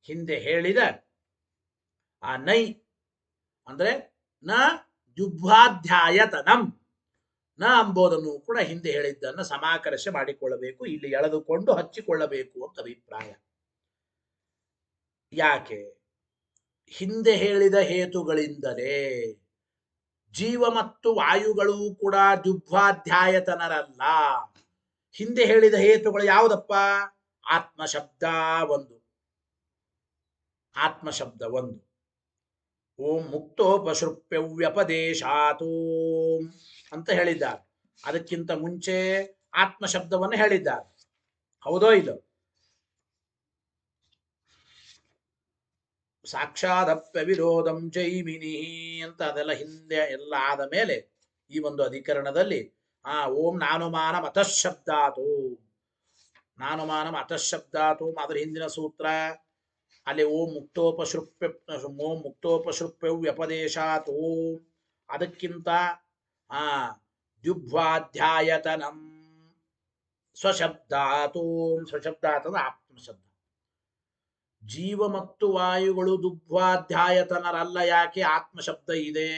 ಹಿಂದೆ ಹೇಳಿದ ಆ ನೈ ಅಂದ್ರೆ ನ ದುಗ್ಧ್ವಾಧ್ಯಾಯತನಂ, ನ ಅಂಬೋದನ್ನು ಕೂಡ ಹಿಂದೆ ಹೇಳಿದ್ದನ್ನು ಸಮಾಕರ್ಷ ಮಾಡಿಕೊಳ್ಳಬೇಕು, ಇಲ್ಲಿ ಎಳೆದುಕೊಂಡು ಹಚ್ಚಿಕೊಳ್ಳಬೇಕು ಅಂತ ಅಭಿಪ್ರಾಯ. ಯಾಕೆ? ಹಿಂದೆ ಹೇಳಿದ ಹೇತುಗಳಿಂದಲೇ ಜೀವ ಮತ್ತು ವಾಯುಗಳು ಕೂಡ ದುಗ್ಧ್ವಾಧ್ಯಾಯತನರಲ್ಲ. ಹಿಂದೆ ಹೇಳಿದ ಹೇತುಗಳು ಯಾವುದಪ್ಪ? ಆತ್ಮಶಬ್ದ ಒಂದು, ಆತ್ಮಶಬ್ದ ಒಂದು. ಓಂ ಮುಕ್ತೋಪಸೃಪ್ಯವ್ಯಪದೇಶಾತ್ ಅಂತ ಹೇಳಿದ್ದಾರೆ. ಅದಕ್ಕಿಂತ ಮುಂಚೆ ಆತ್ಮಶಬ್ದವನ್ನು ಹೇಳಿದ್ದಾರೆ. ಹೌದೋ ಇದು? ಸಾಕ್ಷಾದಪ್ಯ ವಿರೋಧಂ ಜೈಮಿನಿ ಅಂತ ಅದೆಲ್ಲ ಹಿಂದೆ ಎಲ್ಲ ಆದ ಮೇಲೆ ಈ ಒಂದು ಅಧಿಕರಣದಲ್ಲಿ ಓಂ ನಾನುಮಾನಂ ಅತಃಶಬ್ದಾತು, ನಾನುಮಾನಂ ಅತಃಶಬ್ದಾತು ಅದರ ಹಿಂದಿನ ಸೂತ್ರ ಅಲ್ಲಿ ಓಂ ಮುಕ್ತೋಪಸೃಪ್ಯ ವ್ಯಪದೇಶಾತ್ ಓಂ, ಅದಕ್ಕಿಂತ ದ್ಯುಗ್ಧ್ವಾಧ್ಯಾಯತನಂ ಸ್ವಶಬ್ದಾತು, ಸ್ವಶಬ್ದಾತ್ ಅಂದ್ರೆ ಆತ್ಮಶಬ್ದ. ಜೀವ ಮತ್ತು ವಾಯುಗಳು ದುಗ್ಧ್ವಾಧ್ಯಾಯತನರಲ್ಲ. ಯಾಕೆ? ಆತ್ಮಶಬ್ದ ಇದೆ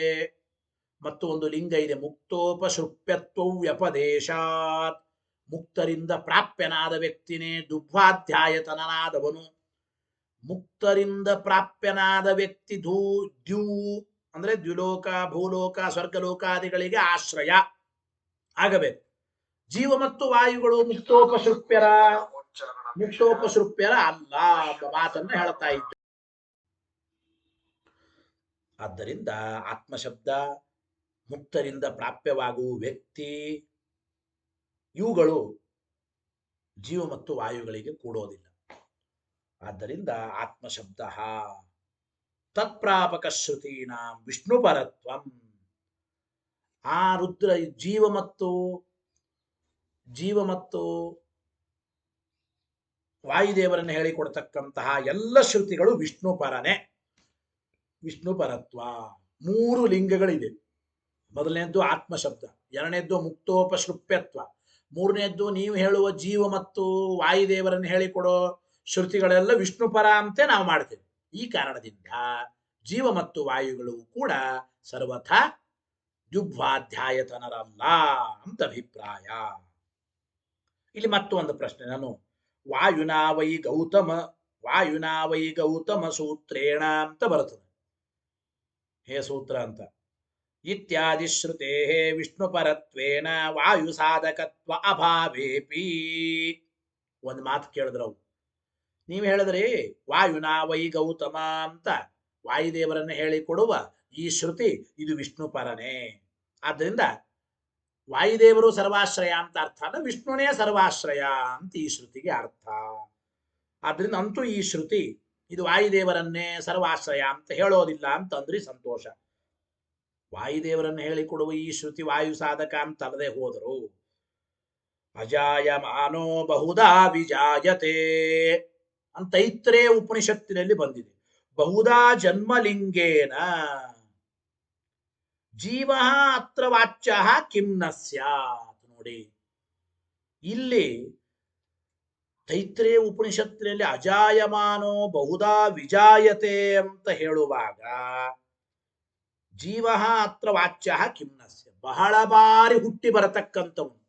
ಮತ್ತು ಒಂದು ಲಿಂಗ ಇದೆ, ಮುಕ್ತೋಪಸೃಪ್ಯತ್ವ ವ್ಯಪದೇಶಾತ್. ಮುಕ್ತರಿಂದ ಪ್ರಾಪ್ಯನಾದ ವ್ಯಕ್ತಿನೇ ದುಗ್ಧ್ವಾಧ್ಯಾಯತನನಾದವನು. ಮುಕ್ತರಿಂದ ಪ್ರಾಪ್ಯನಾದ ವ್ಯಕ್ತಿ ದ್ಯೂ ಅಂದ್ರೆ ದ್ಯುಲೋಕ, ಭೂಲೋಕ, ಸ್ವರ್ಗಲೋಕಾದಿಗಳಿಗೆ ಆಶ್ರಯ ಆಗಬೇಕು. ಜೀವ ಮತ್ತು ವಾಯುಗಳು ಮುಕ್ತೋಪಸೃಪ್ಯರ ಅಲ್ಲ ಎಂಬ ಮಾತನ್ನು ಹೇಳ್ತಾ ಇದ್ದ. ಆದ್ದರಿಂದ ಆತ್ಮಶಬ್ದ, ಮುಕ್ತರಿಂದ ಪ್ರಾಪ್ಯವಾಗುವ ವ್ಯಕ್ತಿ, ಇವುಗಳು ಜೀವ ಮತ್ತು ವಾಯುಗಳಿಗೆ ಕೂಡೋದಿಲ್ಲ. ಆದ್ದರಿಂದ ಆತ್ಮಶಬ್ದ ತತ್ಪ್ರಾಪಕ ಶ್ರುತೀನಾಂ ವಿಷ್ಣುಪರತ್ವಂ. ಆ ರುದ್ರ ಜೀವ ಮತ್ತು ವಾಯುದೇವರನ್ನು ಹೇಳಿಕೊಡ್ತಕ್ಕಂತಹ ಎಲ್ಲ ಶ್ರುತಿಗಳು ವಿಷ್ಣುಪರನೇ. ವಿಷ್ಣುಪರತ್ವ ಮೂರು ಲಿಂಗಗಳಿದೆ. ಮೊದಲನೇದ್ದು ಆತ್ಮಶಬ್ದ, ಎರಡನೇದ್ದು ಮುಕ್ತೋಪಸೃಪ್ಯತ್ವ, ಮೂರನೇದ್ದು ನೀವು ಹೇಳುವ ಜೀವ ಮತ್ತು ವಾಯುದೇವರನ್ನು ಹೇಳಿಕೊಡೋ ಶ್ರುತಿಗಳೆಲ್ಲ ವಿಷ್ಣುಪರ ಅಂತೆ ನಾವು ಮಾಡ್ತೇವೆ. ಈ ಕಾರಣದಿಂದ ಜೀವ ಮತ್ತು ವಾಯುಗಳು ಕೂಡ ಸರ್ವಥಾ ದುಗ್ಧ್ವಾಧ್ಯಾಯತನರಲ್ಲ ಅಂತ ಅಭಿಪ್ರಾಯ. ಇಲ್ಲಿ ಮತ್ತೊಂದು ಪ್ರಶ್ನೆ. ನಾನು ವಾಯುನಾ ವೈ ಗೌತಮ ಸೂತ್ರೇಣ ಅಂತ ಬರ್ತದೆ. ಹೇ ಸೂತ್ರ ಅಂತ ಇತ್ಯಾದಿ ಶ್ರುತೇ ವಿಷ್ಣುಪರತ್ವೇನ ವಾಯು ಸಾಧಕತ್ವ ಅಭಾವೇಪಿ. ಒಂದು ಮಾತು ಕೇಳಿದ್ರವು. ನೀವು ಹೇಳಿದ್ರಿ ವಾಯುನಾ ವೈ ಗೌತಮ ಅಂತ ವಾಯುದೇವರನ್ನು ಹೇಳಿಕೊಡುವ ಈ ಶ್ರುತಿ ಇದು ವಿಷ್ಣುಪರನೇ. ಆದ್ದರಿಂದ ವಾಯುದೇವರು ಸರ್ವಾಶ್ರಯ ಅಂತ ಅರ್ಥ ಅಲ್ಲ, ವಿಷ್ಣುನೇ ಸರ್ವಾಶ್ರಯ ಅಂತ ಈ ಶ್ರುತಿಗೆ ಅರ್ಥ. ಆದ್ರಿಂದ ಅಂತೂ ಈ ಶ್ರುತಿ ಇದು ವಾಯುದೇವರನ್ನೇ ಸರ್ವಾಶ್ರಯ ಅಂತ ಹೇಳೋದಿಲ್ಲ ಅಂತಂದ್ರಿ ಸಂತೋಷ. ವಾಯುದೇವರನ್ನು ಹೇಳಿಕೊಡುವ ಈ ಶ್ರುತಿ ವಾಯು ಸಾಧಕ ಅಂತಲ್ಲದೆ ಹೋದರು ಅಜಾಯಮಾನೋ ಬಹುಧಾ ವಿಜಾಯತೆ ಅಂತ ತೈತ್ರೇಯ ಉಪನಿಷತ್ತಿನಲ್ಲಿ ಬಂದಿದೆ. ಬಹುಧಾ ಜನ್ಮಲಿಂಗೇನ ಜೀವ ಅತ್ರ ವಾಚ್ಯ ಕಿಂ ನ ಸ್ಯಾತ್. ನೋಡಿ ಇಲ್ಲಿ ತೈತ್ರೇಯ ಉಪನಿಷತ್ತಿನಲ್ಲಿ ಅಜಾಯಮಾನೋ ಬಹುಧಾ ವಿಜಾಯತೆ ಅಂತ ಹೇಳುವಾಗ ಜೀವ ಅತ್ರ ವಾಚ್ಯ ಕಿಮ್ನಸ್ಯ, ಬಹಳ ಬಾರಿ ಹುಟ್ಟಿ ಬರತಕ್ಕಂಥವನು,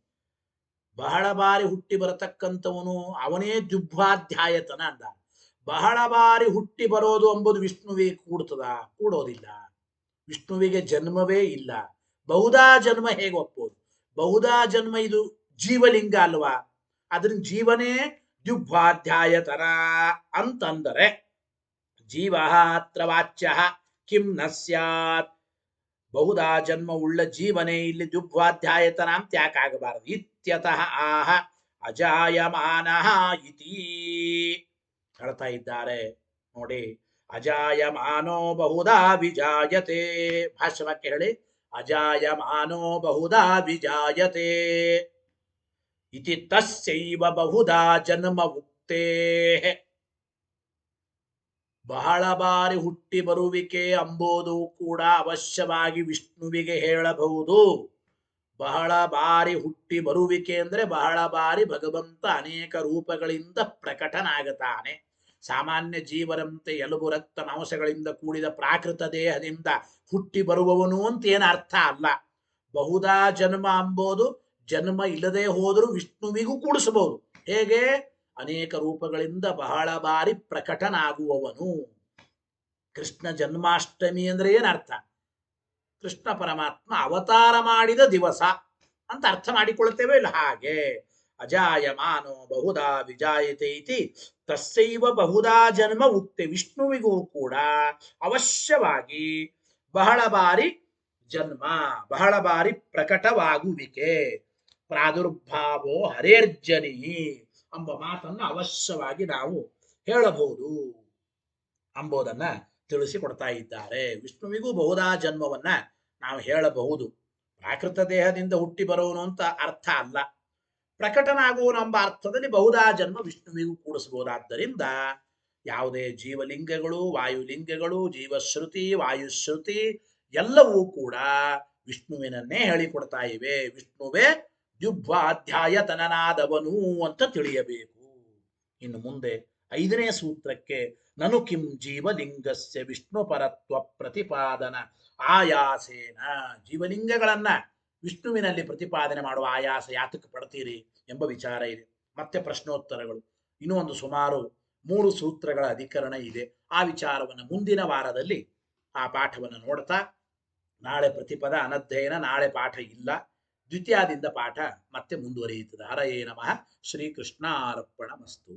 ಬಹಳ ಬಾರಿ ಹುಟ್ಟಿ ಬರತಕ್ಕಂಥವನು ಅವನೇ ಜುಭ್ವಾಧ್ಯಾಯತನ ಅಂದ. ಬಹಳ ಬಾರಿ ಹುಟ್ಟಿ ಬರೋದು ಎಂಬುದು ವಿಷ್ಣುವಿಗೆ ಕೂಡೋದಿಲ್ಲ. ವಿಷ್ಣುವಿಗೆ ಜನ್ಮವೇ ಇಲ್ಲ. ಬಹುಧಾ ಜನ್ಮ ಹೇಗೆ ಒಪ್ಪೋದು? ಬಹುಧಾ ಜನ್ಮ ಇದು ಜೀವಲಿಂಗ ಅಲ್ವಾ, ಅದರಿಂದ ಜೀವನೇ ಜುಭ್ವಾಧ್ಯಾಯತನ ಅಂತಂದರೆ ಜೀವ ಅತ್ರ ವಾಚ್ಯ ಕಿಂ ನ ಸ್ಯಾತ್, ಬಹುಧಾ ಜನ್ಮ ಉಳ್ಳ ಜೀವನೇ ಇಲ್ಲಿ ಜುಭ್ವಾಧ್ಯಾಯತನ ಅಂತ ಯಾಕಾಗಬಾರದು? ಇತ್ಯತಃ ಆಹ ಅಜಾಯಮಾನಃ ಇತಿ ಹೇಳ್ತಾ ಇದ್ದಾರೆ. ನೋಡಿ, ಅಜಾಯಮಾನೋ ಬಹುಧಾ ವಿಜಾಯತೆ. ಭಾಷ್ಯವಾಕ್ಯ ಹೇಳಿ, ಅಜಾಯಮಾನೋ ಬಹುಧಾ ವಿಜಾಯತೆ ಇತಿ ತಸ್ಯೈವ ಬಹುಧಾ ಜನ್ಮ ಉಕ್ತೇ. ಬಹಳ ಬಾರಿ ಹುಟ್ಟಿ ಬರುವಿಕೆ ಎಂಬುದು ಕೂಡ ಅವಶ್ಯವಾಗಿ ವಿಷ್ಣುವಿಗೆ ಹೇಳಬಹುದು. ಬಹಳ ಬಾರಿ ಹುಟ್ಟಿ ಬರುವಿಕೆ ಅಂದ್ರೆ ಬಹಳ ಬಾರಿ ಭಗವಂತ ಅನೇಕ ರೂಪಗಳಿಂದ ಪ್ರಕಟನಾಗುತ್ತಾನೆ. ಸಾಮಾನ್ಯ ಜೀವರಂತೆ ಎಲುಬು ರಕ್ತ ಮಾಂಸಗಳಿಂದ ಕೂಡಿದ ಪ್ರಾಕೃತ ದೇಹದಿಂದ ಹುಟ್ಟಿ ಬರುವವನು ಅಂತ ಏನು ಅರ್ಥ ಅಲ್ಲ. ಬಹುಧಾ ಜನ್ಮ ಎಂಬುದು ಜನ್ಮ ಇಲ್ಲದೆ ಹೋದರೂ ವಿಷ್ಣುವಿಗೂ ಕೂಡಿಸಬಹುದು. ಹೇಗೆ? ಅನೇಕ ರೂಪಗಳಿಂದ ಬಹಳ ಬಾರಿ ಪ್ರಕಟನಾಗುವವನು. ಕೃಷ್ಣ ಜನ್ಮಾಷ್ಟಮಿ ಅಂದ್ರೆ ಏನರ್ಥ? ಕೃಷ್ಣ ಪರಮಾತ್ಮ ಅವತಾರ ಮಾಡಿದ ದಿವಸ ಅಂತ ಅರ್ಥ ಮಾಡಿಕೊಳ್ತೇವೆ ಇಲ್ಲ? ಹಾಗೆ ಅಜಾಯಮಾನೋ ಬಹುಧಾ ವಿಜಾಯತೆ ಇತಿ ತಸ್ಯೈವ ಬಹುಧಾ ಜನ್ಮ ಉಕ್ತೆ. ವಿಷ್ಣುವಿಗೂ ಕೂಡ ಅವಶ್ಯವಾಗಿ ಬಹಳ ಬಾರಿ ಜನ್ಮ, ಬಹಳ ಬಾರಿ ಪ್ರಕಟವಾಗುವಿಕೆ, ಪ್ರಾದುರ್ಭಾವೋ ಹರೇರ್ಜನಿ ಎಂಬ ಮಾತನ್ನು ಅವಶ್ಯವಾಗಿ ನಾವು ಹೇಳಬಹುದು ಎಂಬುದನ್ನ ತಿಳಿಸಿಕೊಡ್ತಾ ಇದ್ದಾರೆ. ವಿಷ್ಣುವಿಗೂ ಬಹುಧಾ ಜನ್ಮವನ್ನ ನಾವು ಹೇಳಬಹುದು. ಪ್ರಾಕೃತ ದೇಹದಿಂದ ಹುಟ್ಟಿ ಬರೋನು ಅಂತ ಅರ್ಥ ಅಲ್ಲ, ಪ್ರಕಟನಾಗುವನು ಎಂಬ ಅರ್ಥದಲ್ಲಿ ಬಹುಧಾ ಜನ್ಮ ವಿಷ್ಣುವಿಗೂ ಕೂಡಿಸಬಹುದಾದ್ದರಿಂದ ಯಾವುದೇ ಜೀವಲಿಂಗಗಳು, ವಾಯುಲಿಂಗಗಳು, ಜೀವಶ್ರುತಿ, ವಾಯುಶ್ರುತಿ ಎಲ್ಲವೂ ಕೂಡ ವಿಷ್ಣುವಿನನ್ನೇ ಹೇಳಿಕೊಡ್ತಾ ಇವೆ. ವಿಷ್ಣುವೇ ಜುಭ್ವಾಧ್ಯಾಯತನನಾದವನು ಅಂತ ತಿಳಿಯಬೇಕು. ಇನ್ನು ಮುಂದೆ 5ನೇ ಸೂತ್ರಕ್ಕೆ ನನು ಕಿಂ ಜೀವಲಿಂಗಸ್ಯ ವಿಷ್ಣು ಪರತ್ವ ಪ್ರತಿಪಾದನ ಆಯಾಸೇನ. ಜೀವಲಿಂಗಗಳನ್ನ ವಿಷ್ಣುವಿನಲ್ಲಿ ಪ್ರತಿಪಾದನೆ ಮಾಡುವ ಆಯಾಸ ಯಾತಕ್ಕೆ ಪಡ್ತೀರಿ ಎಂಬ ವಿಚಾರ ಇದೆ. ಮತ್ತೆ ಪ್ರಶ್ನೋತ್ತರಗಳು, ಇನ್ನೂ ಒಂದು ಸುಮಾರು 3 ಸೂತ್ರಗಳ ಅಧಿಕರಣ ಇದೆ. ಆ ವಿಚಾರವನ್ನು ಮುಂದಿನ ವಾರದಲ್ಲಿ ಆ ಪಾಠವನ್ನು ನೋಡ್ತಾ, ನಾಳೆ ಪ್ರತಿಪದ ಅನಧ್ಯಯನ, ನಾಳೆ ಪಾಠ ಇಲ್ಲ, ದ್ವಿತೀಯದಿಂದ ಪಾಠ ಮತ್ತೆ ಮುಂದುವರಿಯುತ್ತದೆ. ಹರಯೇ ನಮಃ. ಶ್ರೀಕೃಷ್ಣಾರ್ಪಣಮಸ್ತು.